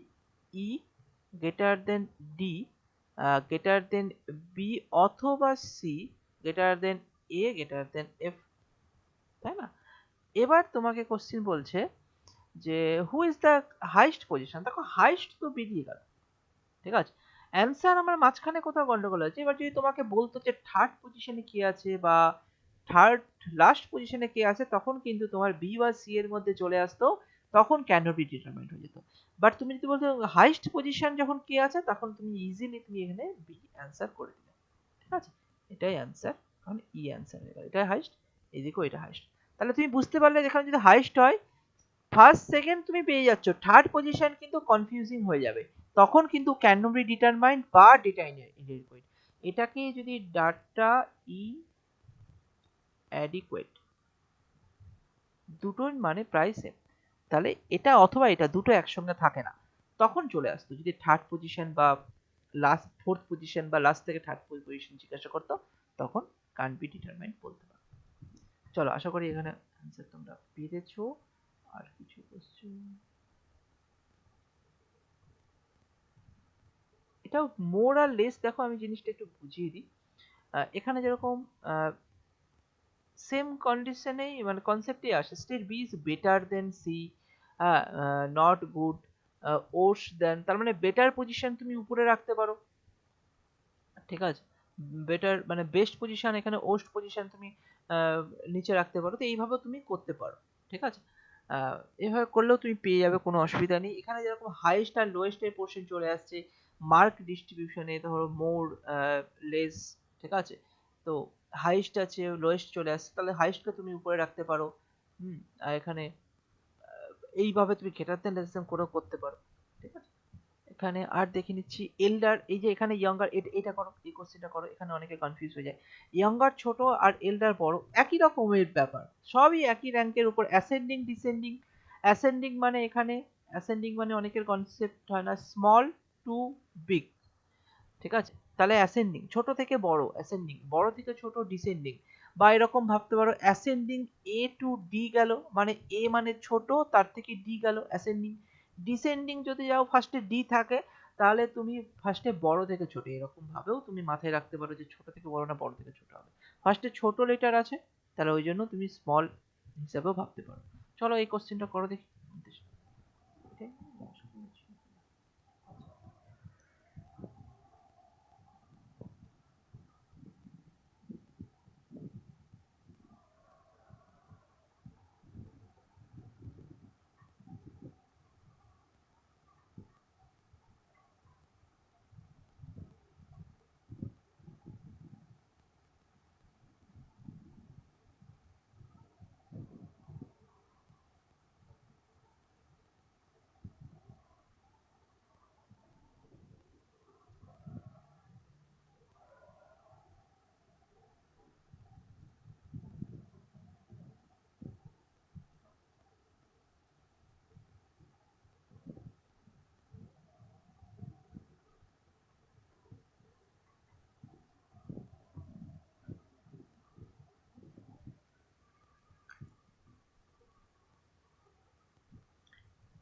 E greater than D greater than B, অথবা C greater than A greater than F, তাই না? এবার তোমাকে কোশ্চিন বলছে যে who is the highest position, দেখো হাইস্ট তো বেরিয়ে গেল, ঠিক আছে, অ্যান্সার আমার মাঝখানে কোথাও গন্ডগোল আছে। এবার যদি তোমাকে বলতো যে থার্ড পজিশনে কে আছে বা থার্ড লাস্ট পজিশনে কে আছে, তখন কিন্তু তোমার বি বা সি এর মধ্যে চলে আসতো, তখন ক্যান বি ডিটারমাইন্ড হয়ে যেত। বাট তুমি যদি বলতো হাইস্ট পজিশন যখন কে আছে, তখন তুমি ইজিলি তুমি এখানে বি অ্যান্সার করে দিলে, ঠিক আছে, এটাই অ্যান্সার, কারণ ই অ্যান্সার হয়ে গেল, এটাই হাইস্ট, এদিকেও এটা হাইস্ট। তাহলে তুমি বুঝতে পারলে যেখানে যদি হাইস্ট হয় ফার্স্ট সেকেন্ড তুমি পেয়ে যাচ্ছ, থার্ড পজিশন কিন্তু কনফিউজিং হয়ে যাবে, তখন কিন্তু ক্যান নট বি ডিটারমাইন্ড বা ডেটা ইনএডিকুয়েট, এটাকে যদি ডাটা ই অ্যাডিকুয়েট, দুটোর মানে প্রায় সেম, তাহলে এটা অথবা এটা দুটো একসঙ্গে থাকে না, তখন চলে আসতো যদি থার্ড পজিশন বা লাস্ট ফোর্থ পজিশন বা লাস্ট থেকে থার্ড পজিশন জিজ্ঞাসা করতো, তখন কান বি ডিটারমাইন্ড বলতে পারো। চলো, আশা করি এখানে অ্যান্সার তোমরা পেরেছো। আর কিছু কোশ্চেন, এটাও মোর আর লেস, দেখো আমি জিনিসটা একটু বুঝিয়ে দিই। এখানে যেরকম সেম কন্ডিশনেই মানে কনসেপ্টই আসে, still B is better than C, not good, worse than, তার মানে বেটার পজিশন তুমি উপরে রাখতে পারো, ঠিক আছে, বেটার মানে বেস্ট পজিশন, এখানে ওর্স্ট পজিশন তুমি নিচে রাখতে পারো, তো এইভাবে তুমি করতে পারো, ঠিক আছে। এভাবে করলেও তুমি পেয়ে যাবে, কোনো অসুবিধা নেই। এখানে যেরকম হাইয়েস্ট আর লোয়েস্ট এর পোর্শন চলে আসছে মার্ক ডিস্ট্রিবিউশনে, ধরো মোর লেস, ঠিক আছে, তো হাইয়েস্ট আছে লোয়েস্ট চলে আসছে, তাহলে হাইয়েস্টকে তুমি উপরে রাখতে পারো। আর এখানে এইভাবে তুমি গ্রেটার দেন লেস দেন করেও করতে পারো, ঠিক আছে। এখানে আর দেখে নিচ্ছি এল্ডার, এই যে এখানে ইয়াঙ্গার, এটা করো, এই কোশ্চেনটা করো, এখানে অনেকে কনফিউজ হয়ে যায়, ইয়াঙ্গার ছোট আর এল্ডার বড়, একই রকমের ব্যাপার, সবই একই র্যাঙ্কের উপর, অ্যাসেন্ডিং ডিসেন্ডিং। অ্যাসেন্ডিং মানে এখানে অ্যাসেন্ডিং মানে অনেকের কনসেপ্ট হয় না, স্মল টু বিগ, ঠিক আছে, তাহলে অ্যাসেন্ডিং ছোট থেকে বড়, অ্যাসেন্ডিং বড় থেকে ছোট, ডিসেন্ডিং, বা এরকম ভাবতে পারো অ্যাসেন্ডিং এ টু ডি গেল, মানে এ মানে ছোট, তার থেকে ডি গেল অ্যাসেন্ডিং। ডিসেন্ডিং যদি যাও ফার্স্টে ডি থাকে, তাহলে তুমি ফার্স্টে বড় থেকে ছোট, এরকম ভাবেও তুমি মাথায় রাখতে পারো যে ছোট থেকে বড় না বড় থেকে ছোট হবে, ফার্স্টে ছোট লেটার আছে, তাহলে ওই জন্য তুমি স্মল হিসাবেও ভাবতে পারো। চলো এই কোশ্চেনটা করো দেখি।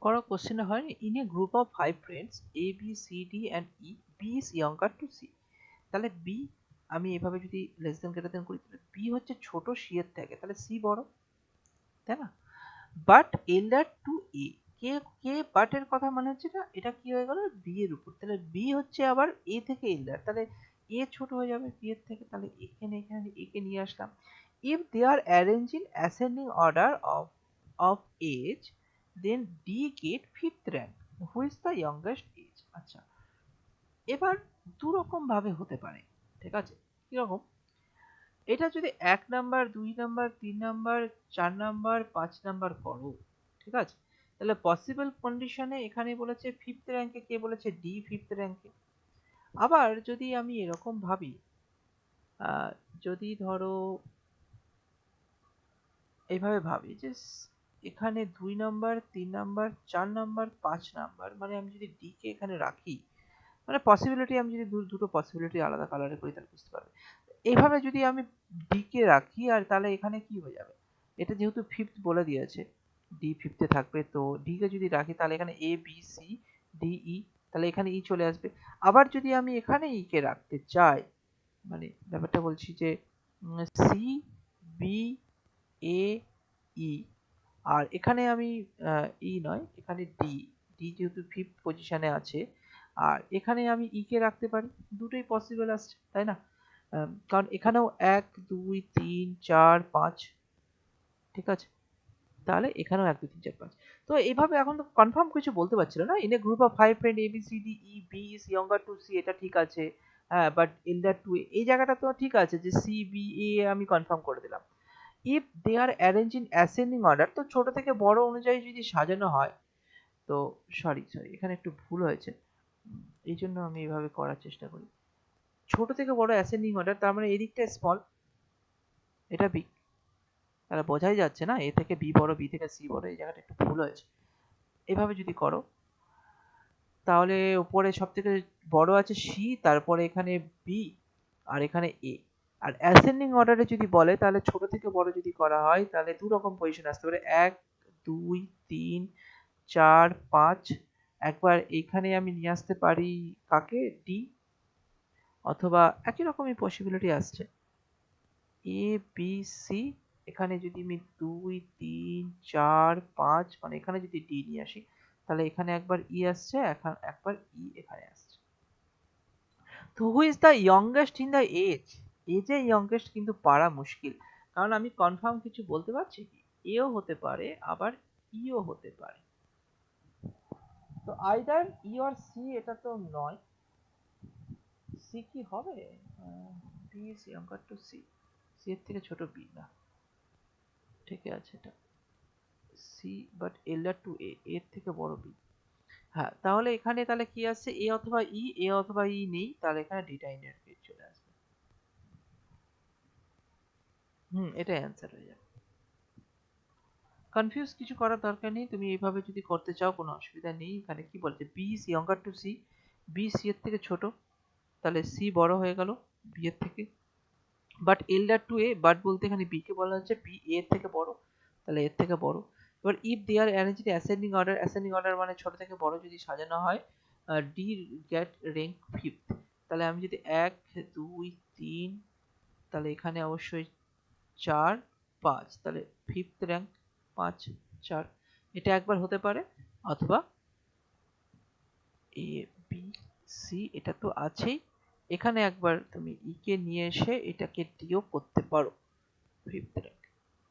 করো কোশ্চেনে হয় in a group of 5 friends A B C D and E, B is younger to C. তাহলে বি আমি এভাবে যদি লেস দেন গ্রেটার দেন করি, তাহলে বি হচ্ছে ছোট সি এর থেকে, তাহলে সি বড়, তাই না? বাট এল্ডার টু এ, কে কে বাট এর কথা মানে হচ্ছে এটা কি হয়ে গেল বি এর উপর, তাহলে বি হচ্ছে আবার এ থেকে এল্ডার, তাহলে এ ছোট হয়ে যাবে বি এর থেকে, তাহলে এখানে এ কে নিয়ে আসলাম। If they are arrange in ascending order of age, then D get fifth rank, who is the youngest age. আচ্ছা, এবার দু রকম ভাবে হতে পারে, ঠিক আছে? কিরকম? এটা যদি 1 number 2 number 3 number 4 number 5 number করো, ঠিক আছে, তাহলে পসিবল কন্ডিশনে এখানে বলেছে ফিফথ র্যাঙ্কে, কে বলেছে ডি ফিফথ র্যাঙ্কে। আবার যদি আমি এরকম ভাবি, আহ, যদি ধরো এইভাবে ভাবি যে এখানে 2 নাম্বার 3 নাম্বার 4 নাম্বার 5 নাম্বার, মানে আমি যদি ডি কে এখানে রাখি, মানে পসিবিলিটি আমি যদি দুটো পসিবিলিটি আলাদা কালারে করি তাহলে বুঝতে পারবে। এইভাবে যদি আমি ডি কে রাখি, আর তাহলে এখানে কি হয়ে যাবে, এটা যেহেতু ফিফথ বলে দিয়েছে, ডি ফিফথে থাকবে, তো ডি কে যদি রাখি তাহলে এখানে এ বি সি ডি ই, তাহলে এখানে ই চলে আসবে। আবার যদি আমি এখানে ই কে রাখতে চাই, মানে ব্যাপারটা বলছি যে সি বি এ ই, আর এখানে আমি ই নয়, এখানে ডি, ডি যেহেতু ফিফথ পজিশনে আছে, আর এখানে আমি ই কে রাখতে পারি, দুটোই পসিবল আসছে, তাই না? কারণ এখানেও 1 2 3 4 5, ঠিক আছে, তাহলে এখানেও 1 2 3 4 5। তো এইভাবে এখন তো কনফার্ম কিছু বলতে পারছিল না, in a group of 5 friend A B C D E, B is younger to C, এটা ঠিক আছে। হ্যাঁ, বাট এল্ডার টু এ, এই জায়গাটা তো ঠিক আছে যে সি বি এ আমি কনফার্ম করে দিলাম। If they are arrange in ascending order, তো ছোট থেকে বড় অনুযায়ী যদি সাজানো হয়, তো সরি এখানে একটু ভুল হয়েছে, এই জন্য আমি এইভাবে করার চেষ্টা করি। ছোট থেকে বড় অ্যাসেন্ডিং অর্ডার, তার মানে এদিকটা স্মল, এটা বিগ, তাহলে বোঝাই যাচ্ছে না এ থেকে বি বড়, বি থেকে সি বড়, এই জায়গাটা একটু ভুল হয়েছে। এভাবে যদি করো, তাহলে উপরে সব থেকে বড় আছে সি, তারপরে এখানে বি, আর এখানে এ। আর অ্যাসেন্ডিং অর্ডারে যদি বলে, তাহলে ছোট থেকে বড় যদি করা হয়, তাহলে দু রকম পজিশন আসতে পারে, 1 2 3 4 5, একবার এখানে আমি নিয়ে আসতে পারি কাকে, ডি, অথবা একই রকমই পসিবিলিটি আসছে এ বি সি, এখানে যদি আমি 2 3 4 5, মানে এখানে যদি ডি নিয়ে আসি, তাহলে এখানে একবার ই আসছে, একবার ই এখানে আসছে। তো who is the youngest in the age, এজে ইয়ংগেস্ট কিন্তু পারা মুশকিল, কারণ আমি কনফার্ম কিছু বলতে পারছি কি, এও হতে পারে আবার ইও হতে পারে। তো আইদার ই অর সি, এটা তো নয়, সি কি হবে, B is younger to C, C এর থেকে ছোট বি না, ঠিক আছে, এটা C but elder to A, এর থেকে বড় বি। হ্যাঁ, তাহলে এখানে তাহলে কি আসছে, এ অথবা ই, এ অথবা ই নেই, তাহলে এখানে ডিটা ইনহেরিট চলে আসবে। এটাই অ্যান্সার হয়ে যাবে। কনফিউজ কিছু করার দরকার নেই, তুমি এইভাবে যদি করতে চাও কোনো অসুবিধা নেই। এখানে কি বলছে, B is younger to C, B C এর থেকে ছোট, তাহলে সি বড় হয়ে গেল বি এর থেকে, but elder to A, but বলতে এখানে বি কে বলা হচ্ছে বি এর থেকে বড়, তাহলে এর থেকে বড়। এবার if they are arrange in ascending order মানে ছোট থেকে বড় যদি সাজানো হয়, ডি গেট র্যাঙ্ক ফিফথ, তাহলে আমি যদি 1 2 3, তাহলে এখানে অবশ্যই 4 5, তাহলে ফিফথ র্যাঙ্ক 5 4, এটা একবার হতে পারে, অথবা এ বি সি, এটা তো আছেই, এখানে একবার তুমি ই কে নিয়ে এসে এটাকে ডিও করতে পারো ফিফথ র্যাঙ্ক,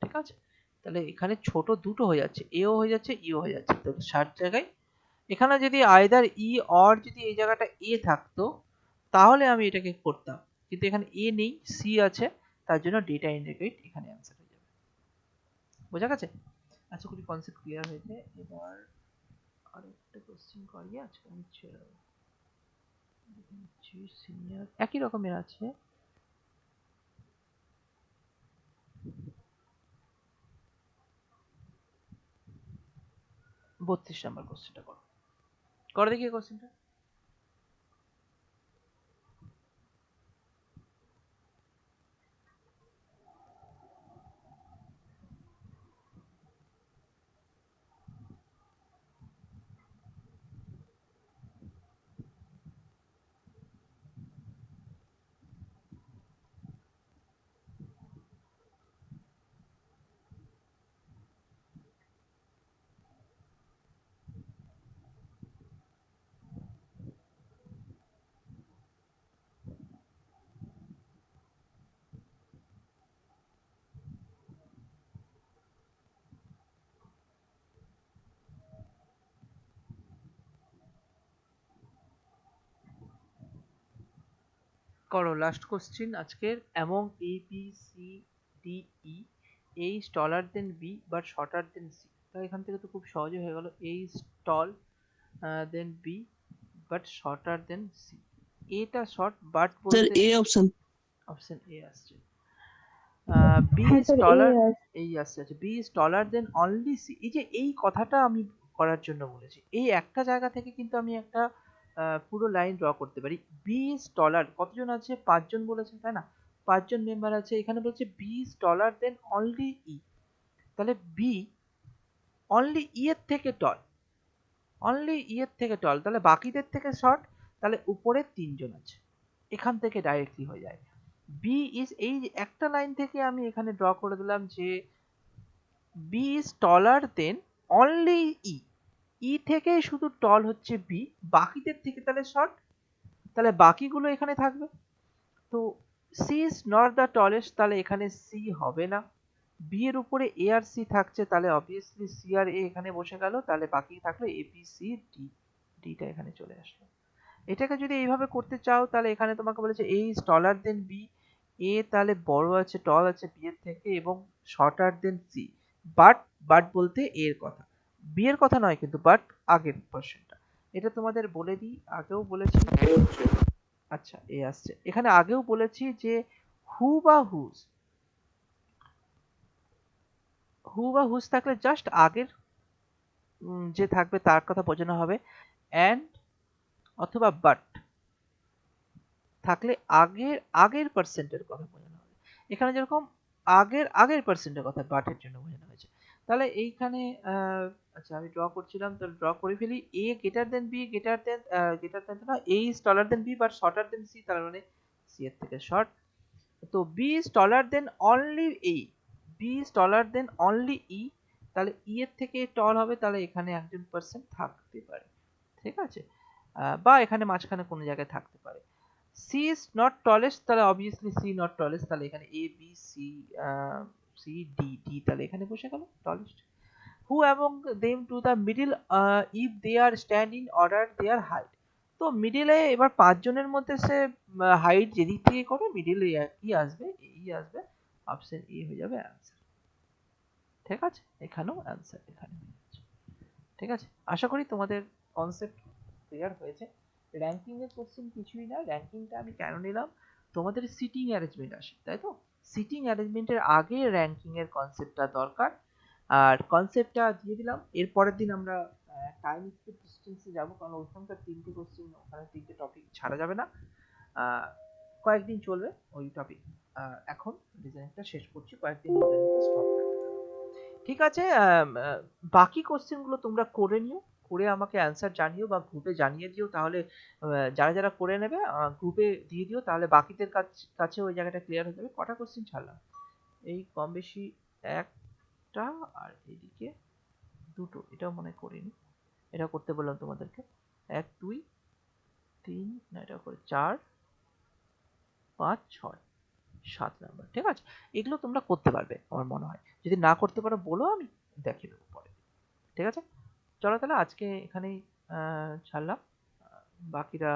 ঠিক আছে? তাহলে এখানে ছোট দুটো হয়ে যাচ্ছে, এও হয়ে যাচ্ছে ইও হয়ে যাচ্ছে, তো 60 জায়গায় এখানে যদি আইদার ই অর যদি এই জায়গাটা এ থাকতো, তাহলে আমি এটাকে করতাম, কিন্তু এখানে এ নেই, সি আছে, তার জন্য ডেটা ইন্ডিকেট এখানে অ্যান্সার হয়ে যাবে। বোঝা গেছে? আশা করি কনসেপ্ট ক্লিয়ার হয়েছে। এবার আরেকটা কোশ্চেন করি, আজকে আমি ছেড়ে দেবো, সিনিয়র একই রকমের আছে। 32 নাম্বার কোশ্চেনটা করো, করো দেখি কোশ্চেনটা। করো লাস্ট কোশ্চিন আজকের। Among A B C D E A is taller than B but shorter than C. তো এখান থেকে তো খুব সহজে হয়ে গেল, A is tall than B but shorter than C. এটা শর্ট, বাট স্যার বলতে এ অপশন। অপশন এ আসছে। বি হ্যাঁ ইজ স্যার টলার, এই আসছে, আচ্ছা B is taller than only C. এই যে এই কথাটা আমি করার জন্য বলেছি, এই একটা জায়গা থেকে কিন্তু আমি একটা পুরো লাইন ড্র করতে পারি। বি ইজ টলার, কতজন আছে? 5 জন বলেছে, তাই না? 5 জন মেম্বার আছে, এখানে বলছে B is taller than only E. তাহলে বি অনলি ই এর থেকে টল, অনলি ই এর থেকে টল, তাহলে বাকিদের থেকে শর্ট। তাহলে উপরে 3 জন আছে, এখান থেকে ডাইরেক্টলি হয়ে যায়। বি ইজ, এই একটা লাইন থেকে আমি এখানে ড্র করে দিলাম যে B is taller than only E. E থেকে শুধু টল হচ্ছে বি, বাকিদের থেকে তাহলে শর্ট, তাহলে বাকিগুলো এখানে থাকবে। তো C is not the tallest, তাহলে এখানে সি হবে না। বি এর উপরে এ আর সি থাকছে, তাহলে অবভিয়াসলি সি আর এ এখানে বসে গেল, তাহলে বাকি থাকলো এ বি সি ডি, ডিটা এখানে চলে আসলো। এটাকে যদি এইভাবে করতে চাও তাহলে এখানে তোমাকে বলেছে এ ইজ টলার দেন বি, এ তাহলে বড় আছে, টল আছে বি এর থেকে, এবং shorter than C. But, but বলতে এর কথা, বি এর কথা নয় কিন্তু, বাট আগের পোর্শনটা। এটা তোমাদের বলে দিই, আগেও বলেছি। আচ্ছা এ আসছে, এখানে আগেও বলেছি যে হু বা হুজ, হু বা হুজ থাকলে জাস্ট আগের যে থাকবে তার কথা বোঝানো হবে। অ্যান্ড অথবা বাট থাকলে আগের আগের পার্সেন্টের কথা বোঝানো হবে। এখানে যেরকম আগের আগের পার্সেন্টের কথা বাটের জন্য বোঝানো হয়েছে। তাহলে এইখানে আচ্ছা আমি ড্র করছিলাম, তো ড্র করে ফেলি। A greater than B, greater than না, A is taller than B but shorter than C, তার মানে সি এর থেকে শর্ট। তো B is taller than only A, B is taller than only E, তাহলে ই এর থেকে টল হবে, তাহলে এখানে একজন পার্সেন্ট থাকতে পারে, ঠিক আছে? বা এখানে মাঝখানে কোনো জায়গায় থাকতে পারে। সি ইজ নট টলেস্ট, তাহলে অবভিয়াসলি সি নট টলেস্ট, তাহলে এখানে A B C, C D, D তাহলে এখানে বসে গেল টলেস্ট। হু এবং them to the middle if they are stand in order their height. তো মিডিলে এবার 5 জনের মধ্যে সে হাইট যেদিক থেকে করে মিডিলে কি আসবে, এই আসবে, অপশন এ হয়ে যাবে অ্যান্সার। ঠিক আছে, এখানেও অ্যান্সার এখানে হয়ে যাচ্ছে। ঠিক আছে, আশা করি তোমাদের কনসেপ্ট ক্লিয়ার হয়েছে। র্যাঙ্কিং এর কোশ্চেন কিছুই না, র্যাঙ্কিংটা আমি কেন নিলাম, তোমাদের সিটিং অ্যারেঞ্জমেন্ট আসে, তাই তো? সিটিং অ্যারেঞ্জমেন্টের আগে র্যাঙ্কিং এর কনসেপ্টটা দরকার। আর কনসেপ্টটা দিয়ে দিলাম, এর পরের দিন আমরা টাইম স্পিড ডিস্টেন্সে যাবো, কারণ ওইখানকার 3টে কোশ্চেন, ওখানে 3টে টপিক ছাড়া যাবে না। আহ, কয়েকদিন চলবে ওই টপিক। এখন ডিজাইনটা শেষ করছি, কয়েকদিন ডিজাইনটা স্টপ থাকবে। ঠিক আছে, বাকি কোশ্চেন গুলো তোমরা করে নিও, করে আমাকে অ্যান্সার জানিও বা গ্রুপে জানিয়ে দিও, তাহলে যারা যারা করে নেবে গ্রুপে দিয়ে দিও, তাহলে বাকিদের কাছে ওই জায়গাটা ক্লিয়ার হয়ে যাবে। কটা কোশ্চেন ছাড়লাম? এই কম বেশি একটা, আর এদিকে দুটো, এটাও মনে করিনি, এটা করতে বললাম তোমাদেরকে। 1 2 3, না এটা করে 4 5 6 7 নাম্বার, ঠিক আছে? এগুলো তোমরা করতে পারবে আমার মনে হয়, যদি না করতে পারো বলো, আমি দেখিয়ে দেবো পরে। ঠিক আছে, চলো তাহলে আজকে এখানেই ছাড়লাম। বাকিরা